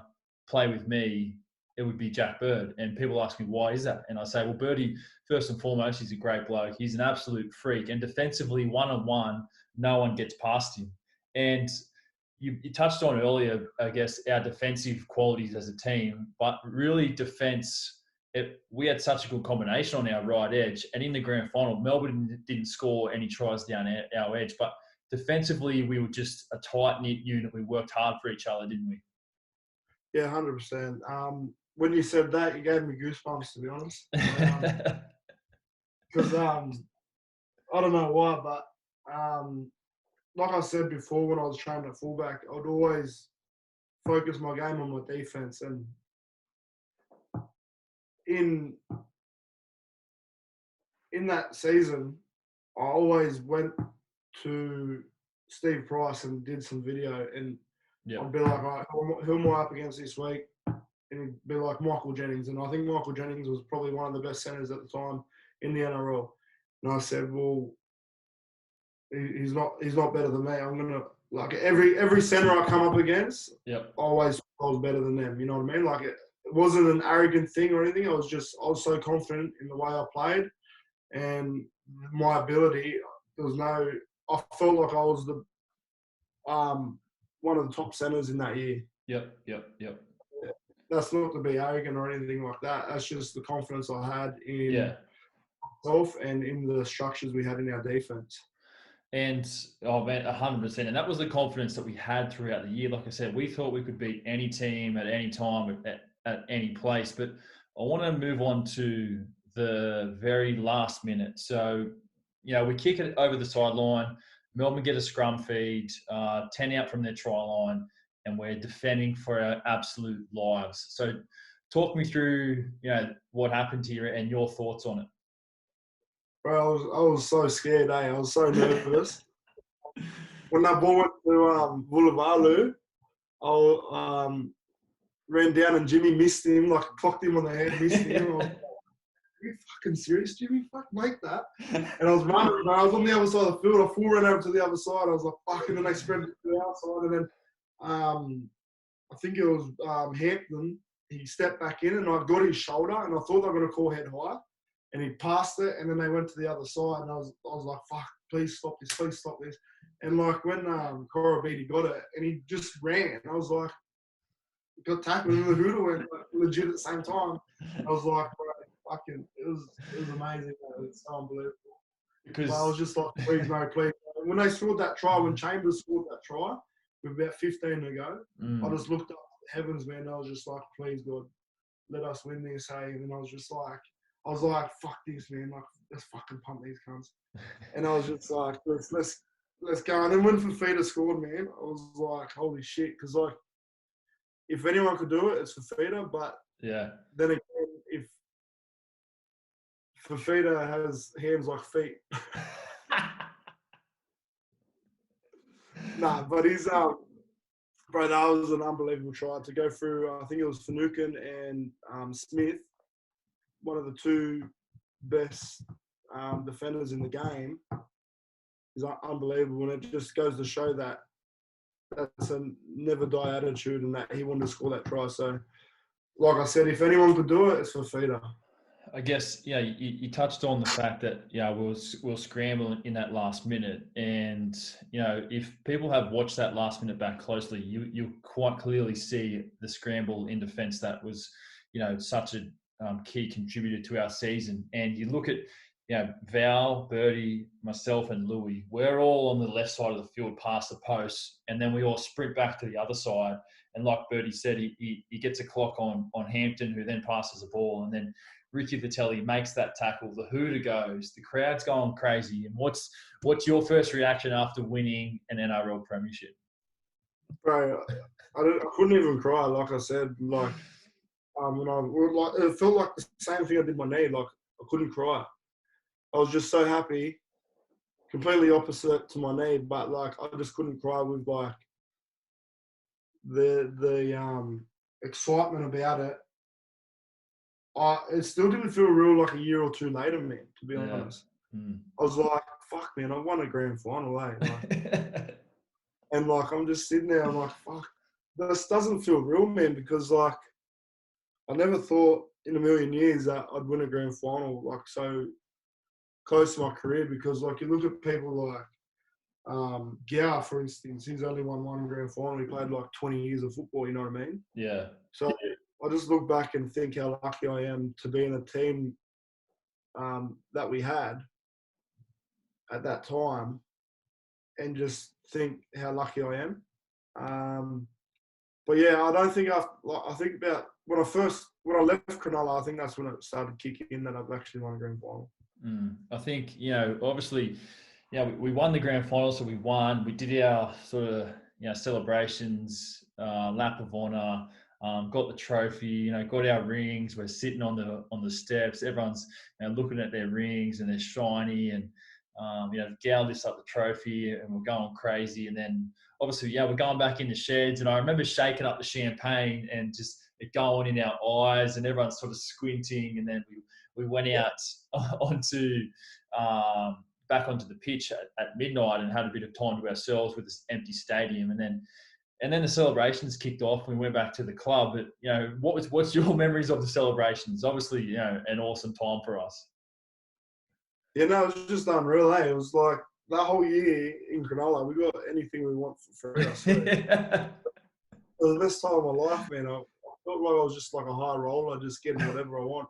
play with me, it would be Jack Bird. And people ask me, why is that? And I say, well, Birdy, first and foremost, he's a great bloke. He's an absolute freak. And defensively, one-on-one, no one gets past him. And you touched on earlier, I guess, our defensive qualities as a team, but really defence, we had such a good combination on our right edge. And in the grand final, Melbourne didn't score any tries down our edge, but defensively, we were just a tight-knit unit. We worked hard for each other, didn't we? Yeah, 100%. When you said that, you gave me goosebumps, to be honest. Because I don't know why, but like I said before, when I was training at fullback, I'd always focus my game on my defense. And in that season, I always went to Steve Price and did some video, and I'd be like, all right, who am I up against this week? And he'd be like Michael Jennings. And I think Michael Jennings was probably one of the best centres at the time in the NRL. And I said, well, he's not better than me. I'm going to, like, every centre I come up against, I always thought I was better than them. You know what I mean? Like, it wasn't an arrogant thing or anything. I was so confident in the way I played and my ability. I felt like I was the one of the top centres in that year. Yep. That's not to be arrogant or anything like that. That's just the confidence I had in myself and in the structures we had in our defense. And, oh man, 100%. And that was the confidence that we had throughout the year. Like I said, we thought we could beat any team at any time, at any place. But I want to move on to the very last minute. So, we kick it over the sideline. Melbourne get a scrum feed, 10 out from their try line, and we're defending for our absolute lives. So talk me through, what happened to you and your thoughts on it. Bro, I was so scared, I was so nervous. When that ball went to Vuluvalu, I ran down and Jimmy missed him, like clocked him on the head, missed him. Are you fucking serious, Jimmy? Fuck, make that. And I was running, but I was on the other side of the field. I full ran over to the other side. I was like, fuck, and then they spread it to the outside. And then I think it was Hampton. He stepped back in and I got his shoulder and I thought they were going to call head high. and he passed it, and then they went to the other side, and I was like, fuck, please stop this. And like when Birdy got it, and he just ran, I was like, got tackled, and the hooter went like, legit at the same time. I was like, bro, fucking, it was amazing. Man. It's so unbelievable. Because I was just like, please, no, please. And when they scored that try, when Chambers scored that try, with about 15 to go, I just looked up to the heavens, man. I was just like, please, God, let us win this, hey. And then I was like, fuck this, man. Like, let's fucking pump these cunts. And I was just like, let's go. And then when Fafita scored, man, I was like, holy shit. Because, like, if anyone could do it, it's Fafita. But yeah, then again, if Fafita has hands like feet. Nah, but he's bro, that was an unbelievable try to go through. I think it was Finucane and Smith, one of the two best defenders in the game. Is unbelievable, and it just goes to show that that's a never die attitude, and that he wanted to score that try. So, like I said, if anyone could do it, it's Fafita. I guess, yeah, you touched on the fact that, yeah, we'll scramble in that last minute. And, you know, if people have watched that last minute back closely, you quite clearly see the scramble in defence that was, you know, such a key contributor to our season. And you look at, you know, Val, Birdy, myself and Louis, we're all on the left side of the field past the post, and then we all sprint back to the other side. And like Birdy said, he gets a clock on Hampton, who then passes the ball, and then Ricky Vitelli makes that tackle. The hooter goes. The crowd's going crazy. And what's your first reaction after winning an NRL Premiership? Bro, I couldn't even cry. Like I said, like it felt like the same thing I did my knee. Like I couldn't cry. I was just so happy. Completely opposite to my knee, but like I just couldn't cry with like the excitement about it. It still didn't feel real like a year or two later, man, to be honest. I was like, fuck, man, I won a grand final, eh? Like, and, like, I'm just sitting there, I'm like, fuck, this doesn't feel real, man, because, like, I never thought in a million years that I'd win a grand final, like, so close to my career, because, like, you look at people like Gow, for instance, he's only won one grand final. He played, like, 20 years of football, you know what I mean? Yeah. So I just look back and think how lucky I am to be in a team that we had at that time, and just think how lucky I am. But yeah, I don't think I think about when I left Cronulla, I think that's when it started kicking in that I've actually won a grand final. I think, you know, obviously, you know, we won the grand final, so we won. We did our sort of, you know, celebrations, lap of honour. Got the trophy, you know, got our rings. We're sitting on the steps. Everyone's, you know, looking at their rings and they're shiny. And you know, Gal lifts up the trophy and we're going crazy. And then obviously, yeah, we're going back in the sheds. And I remember shaking up the champagne and just it going in our eyes, and everyone's sort of squinting. And then we went out back onto the pitch at midnight and had a bit of time to ourselves with this empty stadium. And then the celebrations kicked off. We went back to the club. But, you know, what's your memories of the celebrations? Obviously, you know, an awesome time for us. Yeah, no, it was just unreal, eh? It was like that whole year in Cronulla, we got anything we want for free, I swear. It was the best time of my life, man. I felt like I was just like a high roller, just getting whatever I want.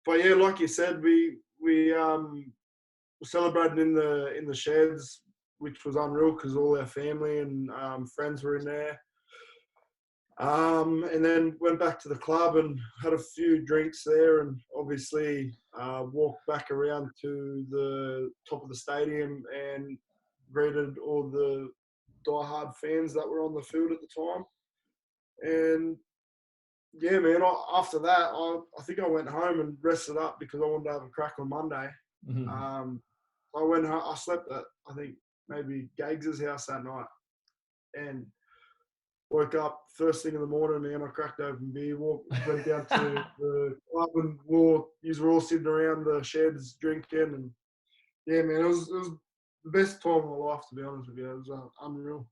But yeah, like you said, we celebrated in the sheds, which was unreal because all our family and friends were in there. And then went back to the club and had a few drinks there, and obviously walked back around to the top of the stadium and greeted all the diehard fans that were on the field at the time. And yeah, man, after that, I think I went home and rested up because I wanted to have a crack on Monday. Mm-hmm. I went home, I slept at, I think, maybe Gags's house that night, and woke up first thing in the morning, man. I cracked open beer, went down to the club, and you were all sitting around the sheds drinking, and yeah, man, it was the best time of my life, to be honest with you. It was unreal.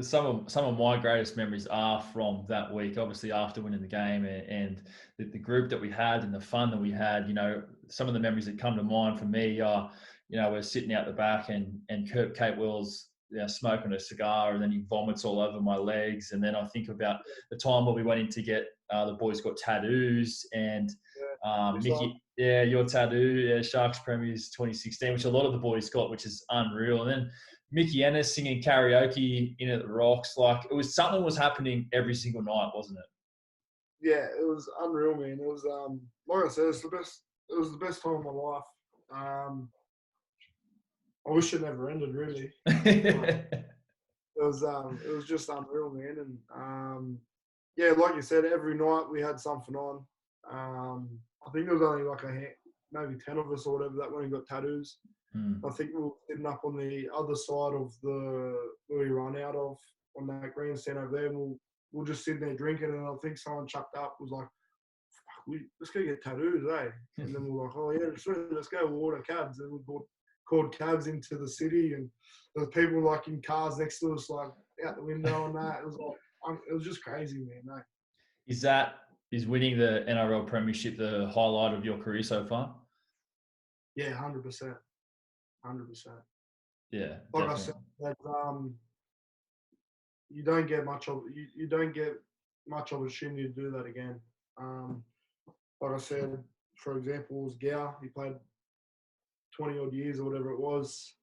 some of my greatest memories are from that week. Obviously, after winning the game and the group that we had and the fun that we had. Some of the memories that come to mind for me are, we're sitting out the back and Kate Wills, smoking a cigar, and then he vomits all over my legs. And then I think about the time where we went in to get the boys got tattoos, and Mickey, your tattoo, Sharks Premiers 2016, which a lot of the boys got, which is unreal. And then Mickey Ennis singing karaoke in at the Rocks. Like, it was something was happening every single night, wasn't it? Yeah, it was unreal, man. It was like I said, it was the best time of my life. I wish it never ended, really. It was just unreal, man. And yeah, like you said, every night we had something on. I think there was only like maybe 10 of us or whatever that went and got tattoos. I think we were sitting up on the other side of where we run out of, on that grandstand over there, and we'll just sit there drinking, and I think someone chucked up, was like, let's go get tattoos, eh? And then we're like, oh yeah, sure, let's go, we'll order cabs. And we called cabs into the city, and there was people like in cars next to us, like out the window and that. It was just crazy, man. Eh? Is winning the NRL Premiership the highlight of your career so far? Yeah, 100%. 100%. Yeah, like definitely. I said, that you don't get much opportunity to do that again. Like I said, for example, was Gow. He played 20 odd years or whatever it was.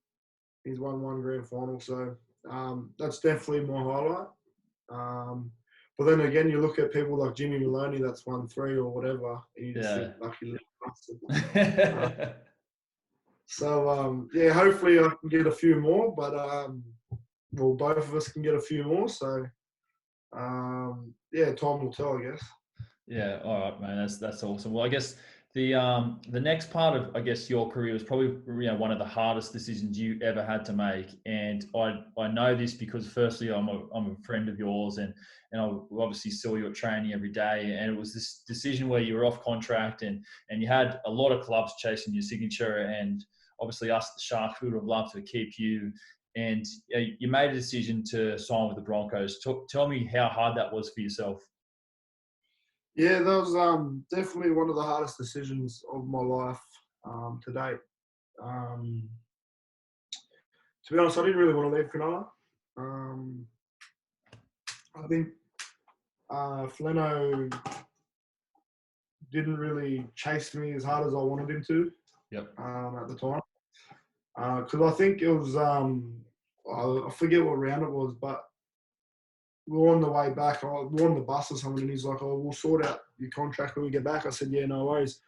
He's won one grand final, so that's definitely my highlight. But then again, you look at people like Jimmy Maloney, that's won 3 or whatever, and you just think lucky little bastard. So, yeah, hopefully I can get a few more, but, well, both of us can get a few more. So, yeah, time will tell, I guess. Yeah, all right, man. That's awesome. Well, I guess the next part of, I guess, your career was probably one of the hardest decisions you ever had to make. And I know this because firstly I'm a friend of yours, and I obviously saw you at training every day. And it was this decision where you were off contract and you had a lot of clubs chasing your signature, and obviously us, the Sharks, we would have loved to keep you. And you made a decision to sign with the Broncos. Tell me how hard that was for yourself. Yeah, that was definitely one of the hardest decisions of my life to date. To be honest, I didn't really want to leave Cronulla. I think Fleno didn't really chase me as hard as I wanted him to. Yep. At the time. Because I think it was, I forget what round it was, but we were on the way back. We were on the bus or something, and he's like, oh, we'll sort out your contract when we get back. I said, yeah, no worries.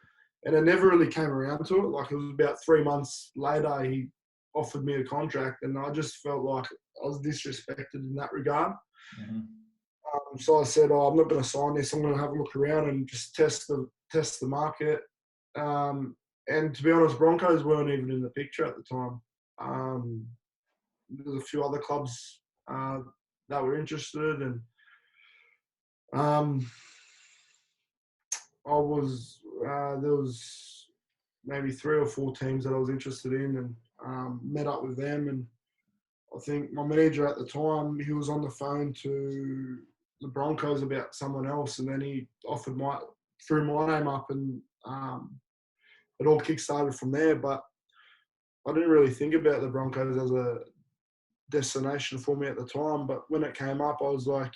And it never really came around to it. Like, it was about 3 months later, he offered me a contract, and I just felt like I was disrespected in that regard. Mm-hmm. So I said, oh, I'm not going to sign this. I'm going to have a look around and just test the market. And to be honest, Broncos weren't even in the picture at the time. There's a few other clubs that were interested, and there was maybe 3 or 4 teams that I was interested in, and met up with them. And I think my manager at the time, he was on the phone to the Broncos about someone else, and then he threw my name up, and it all kick-started from there. But I didn't really think about the Broncos as a destination for me at the time. But when it came up, I was like,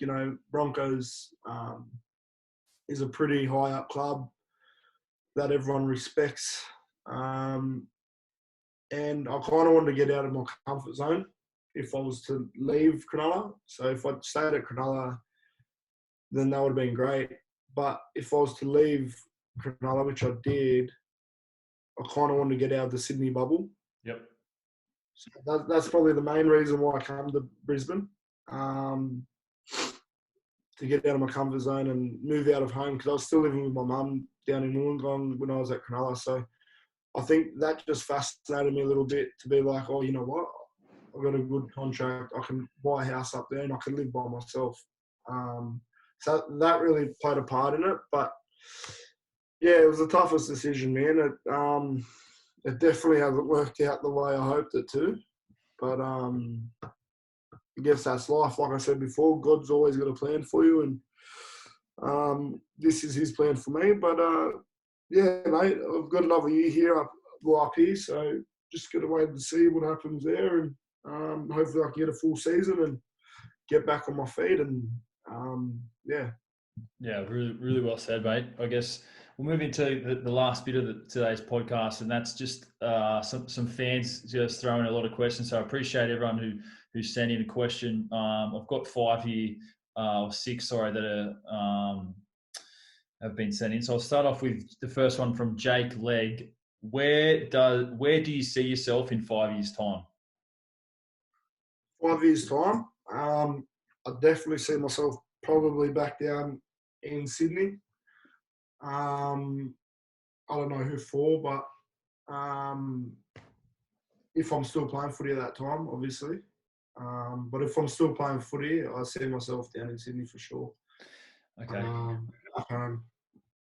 Broncos is a pretty high-up club that everyone respects. And I kind of wanted to get out of my comfort zone if I was to leave Cronulla. So if I'd stayed at Cronulla, then that would have been great. But if I was to leave Cronulla, which I did, I kind of wanted to get out of the Sydney bubble. Yep. So that's probably the main reason why I came to Brisbane, to get out of my comfort zone and move out of home, because I was still living with my mum down in Wollongong when I was at Cronulla. So I think that just fascinated me a little bit, to be like, oh, you know what? I've got a good contract. I can buy a house up there and I can live by myself. So that really played a part in it. But yeah, it was the toughest decision, man. It definitely hasn't worked out the way I hoped it to. But I guess that's life. Like I said before, God's always got a plan for you, and this is His plan for me. But yeah, mate, I've got another year here up here, so just got to wait and see what happens there, and hopefully I can get a full season and get back on my feet, and yeah. Yeah, really, really well said, mate. I guess we'll move into the last bit of today's podcast, and that's just some fans just throwing a lot of questions. So I appreciate everyone who sent in a question. I've got 5 here, or 6, sorry, that have been sent in. So I'll start off with the first one from Jake Legg. Where do you see yourself in 5 years' time? 5 years' time, I definitely see myself probably back down in Sydney. I don't know who for, but if I'm still playing footy at that time, obviously. But if I'm still playing footy, I see myself down in Sydney for sure. Okay.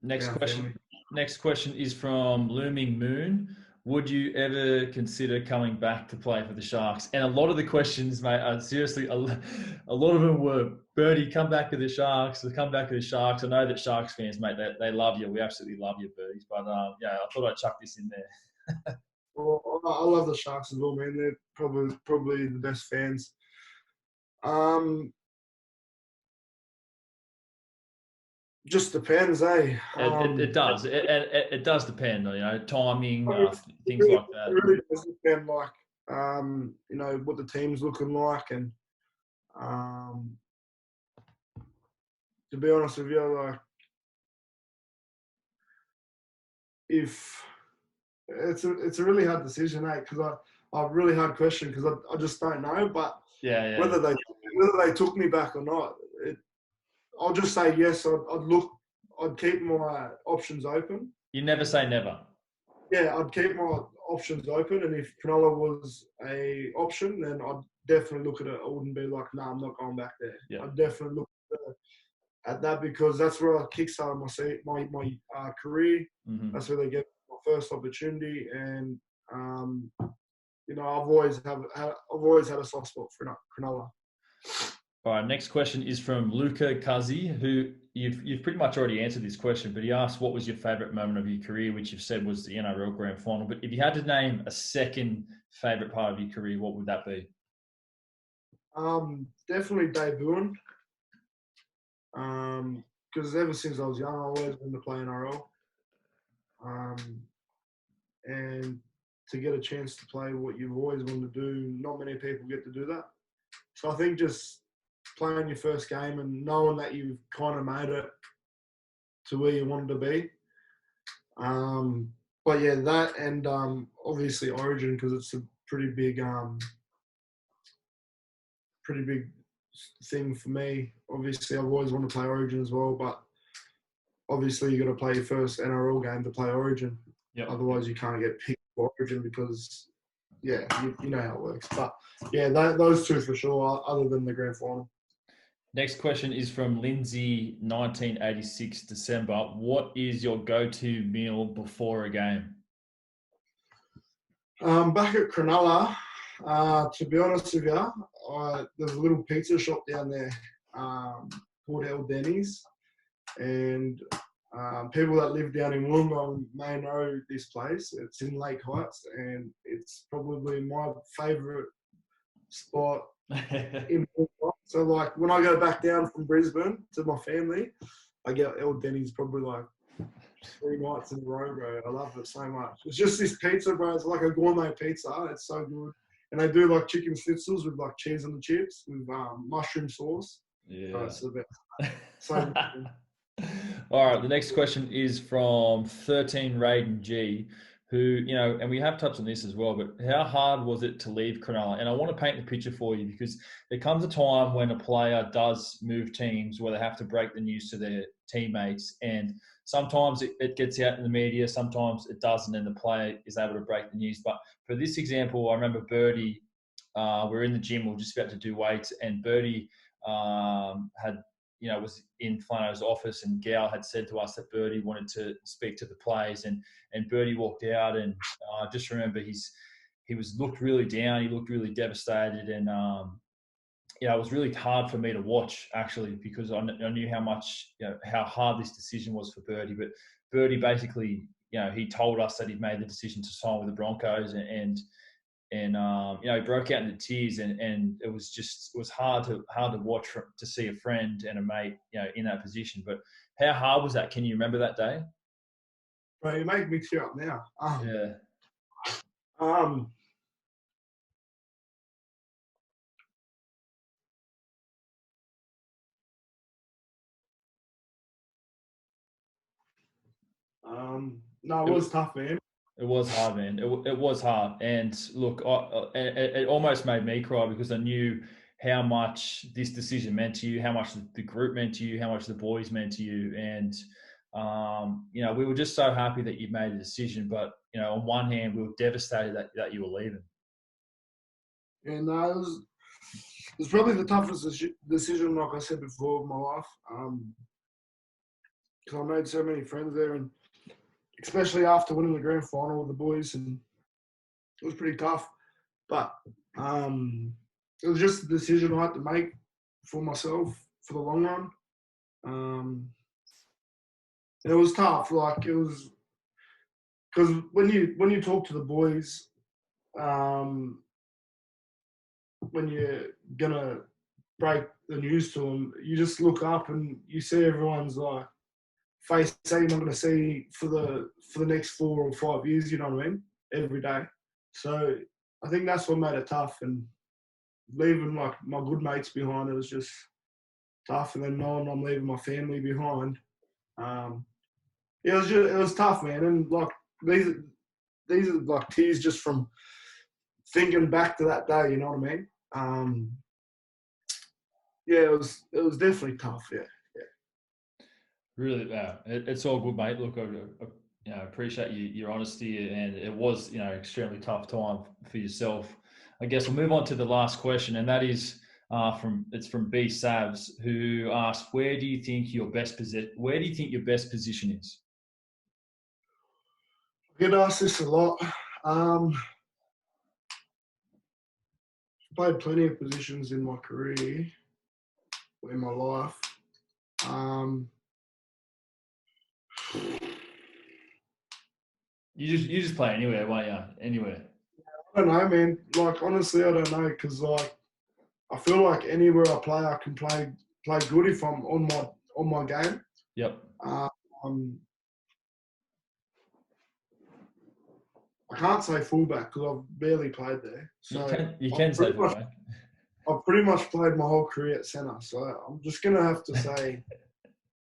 Next question. Next question is from Looming Moon. Would you ever consider coming back to play for the Sharks? And a lot of the questions, mate, are seriously, a lot of them were, Birdy, come back to the Sharks, come back to the Sharks. I know that Sharks fans, mate, they love you. We absolutely love you, Birdies. But yeah, I thought I'd chuck this in there. Well, I love the Sharks as well, man. They're probably the best fans. Just depends, eh? It does. It does depend, timing, things like that. It really does depend, like, what the team's looking like, and to be honest with you, like, if it's a really hard decision, eh? Because a really hard question, because I just don't know, but whether they took me back or not, I'll just say yes. I'd keep my options open. You never say never. Yeah, I'd keep my options open, and if Cronulla was a option, then I'd definitely look at it. I wouldn't be like, I'm not going back there. Yeah. I'd definitely look at that, because that's where I kickstarted my career. Mm-hmm. That's where they get my first opportunity, and I've always had a soft spot for Cronulla. All right, next question is from Luca Kazi, who you've pretty much already answered this question, but he asked, what was your favourite moment of your career, which you've said was the NRL Grand Final. But if you had to name a second favourite part of your career, what would that be? Definitely debuting. Because ever since I was young, I always wanted to play NRL. And to get a chance to play what you've always wanted to do, not many people get to do that. So I think just playing your first game and knowing that you've kind of made it to where you wanted to be. But yeah, that, and obviously Origin, because it's a pretty big thing for me. Obviously, I've always wanted to play Origin as well, but obviously you got to play your first NRL game to play Origin. Yep. Otherwise, you can't get picked for Origin, because you know how it works. But yeah, those two for sure, other than the grand final. Next question is from Lindsay, 1986 December. What is your go-to meal before a game? Back at Cronulla, to be honest with you, there's a little pizza shop down there called El Denny's, and people that live down in Wollongong may know this place. It's in Lake Heights, and it's probably my favourite spot in Wollongong. So, like, when I go back down from Brisbane to my family, I get El Denny's probably like 3 nights in a row, bro. I love it so much. It's just this pizza, bro. It's like a gourmet pizza. It's so good. And they do like chicken schnitzels with like cheese on the chips with mushroom sauce. Yeah. It's the best. So good. All right. The next question is from 13 Raiden G, who, and we have touched on this as well, but how hard was it to leave Cronulla? And I want to paint the picture for you, because there comes a time when a player does move teams where they have to break the news to their teammates, and sometimes it gets out in the media, sometimes it doesn't, and the player is able to break the news. But for this example, I remember Birdy, we're in the gym, we're just about to do weights, and Birdy was in Flano's office, and Gal had said to us that Birdy wanted to speak to the players, and Birdy walked out, and I just remember he looked really down, he looked really devastated, and it was really hard for me to watch actually, because I knew how much, how hard this decision was for Birdy. But Birdy basically, he told us that he'd made the decision to sign with the Broncos, and he broke out into tears, and it was hard to watch, to see a friend and a mate, in that position. But how hard was that? Can you remember that day? Bro, you make me tear up now. Yeah. No, it was tough, man. It was hard, man. It was hard. And look, it almost made me cry, because I knew how much this decision meant to you, how much the group meant to you, how much the boys meant to you. And, we were just so happy that you made a decision. But, on one hand, we were devastated that you were leaving. And it was probably the toughest decision, like I said before, of my life. Because I made so many friends there, and especially after winning the grand final with the boys, and it was pretty tough. But it was just a decision I had to make for myself for the long run. And it was tough. Like, it was because when you talk to the boys, when you're gonna break the news to them, you just look up and you see everyone's like face saying I'm going to see for the next 4 or 5 years, you know what I mean, every day. So I think that's what made it tough, and leaving like my good mates behind, it was just tough. And then knowing I'm leaving my family behind, it was tough, man. And like these are like tears just from thinking back to that day, you know what I mean? It was definitely tough, yeah. Really, it's all good, mate. Look, I appreciate your honesty, and it was, extremely tough time for yourself. I guess we'll move on to the last question, and that is from B Savs, who asked, where do you think your best position is? I get asked this a lot. Played plenty of positions in my career, in my life. You just play anywhere, won't you? Anywhere. I don't know, man. Like, honestly, I don't know, because like I feel like anywhere I play, I can play good if I'm on my game. Yep. I can't say fullback because I've barely played there. So you can say fullback. I've pretty much played my whole career at centre, so I'm just gonna have to say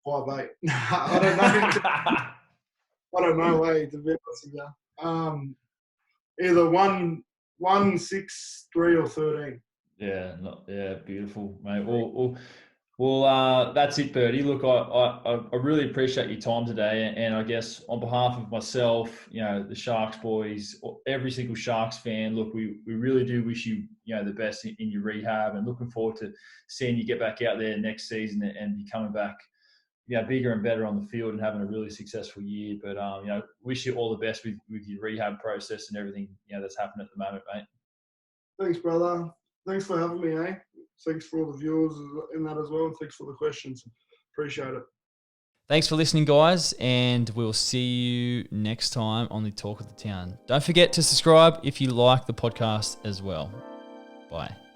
5'8". I don't know. I don't know, to be honest with you. Either 1, 3, or 13. Yeah, beautiful, mate. Well, that's it, Birdy. Look, I really appreciate your time today, and I guess on behalf of myself, the Sharks boys, every single Sharks fan, look, we really do wish you, the best in your rehab, and looking forward to seeing you get back out there next season and be coming back, bigger and better on the field and having a really successful year. But wish you all the best with your rehab process and everything that's happening at the moment, mate. Thanks, brother. Thanks for having me, Thanks for all the viewers in that as well, and thanks for the questions. Appreciate it. Thanks for listening, guys, and we'll see you next time on the Talk of the Town. Don't forget to subscribe if you like the podcast as well. Bye.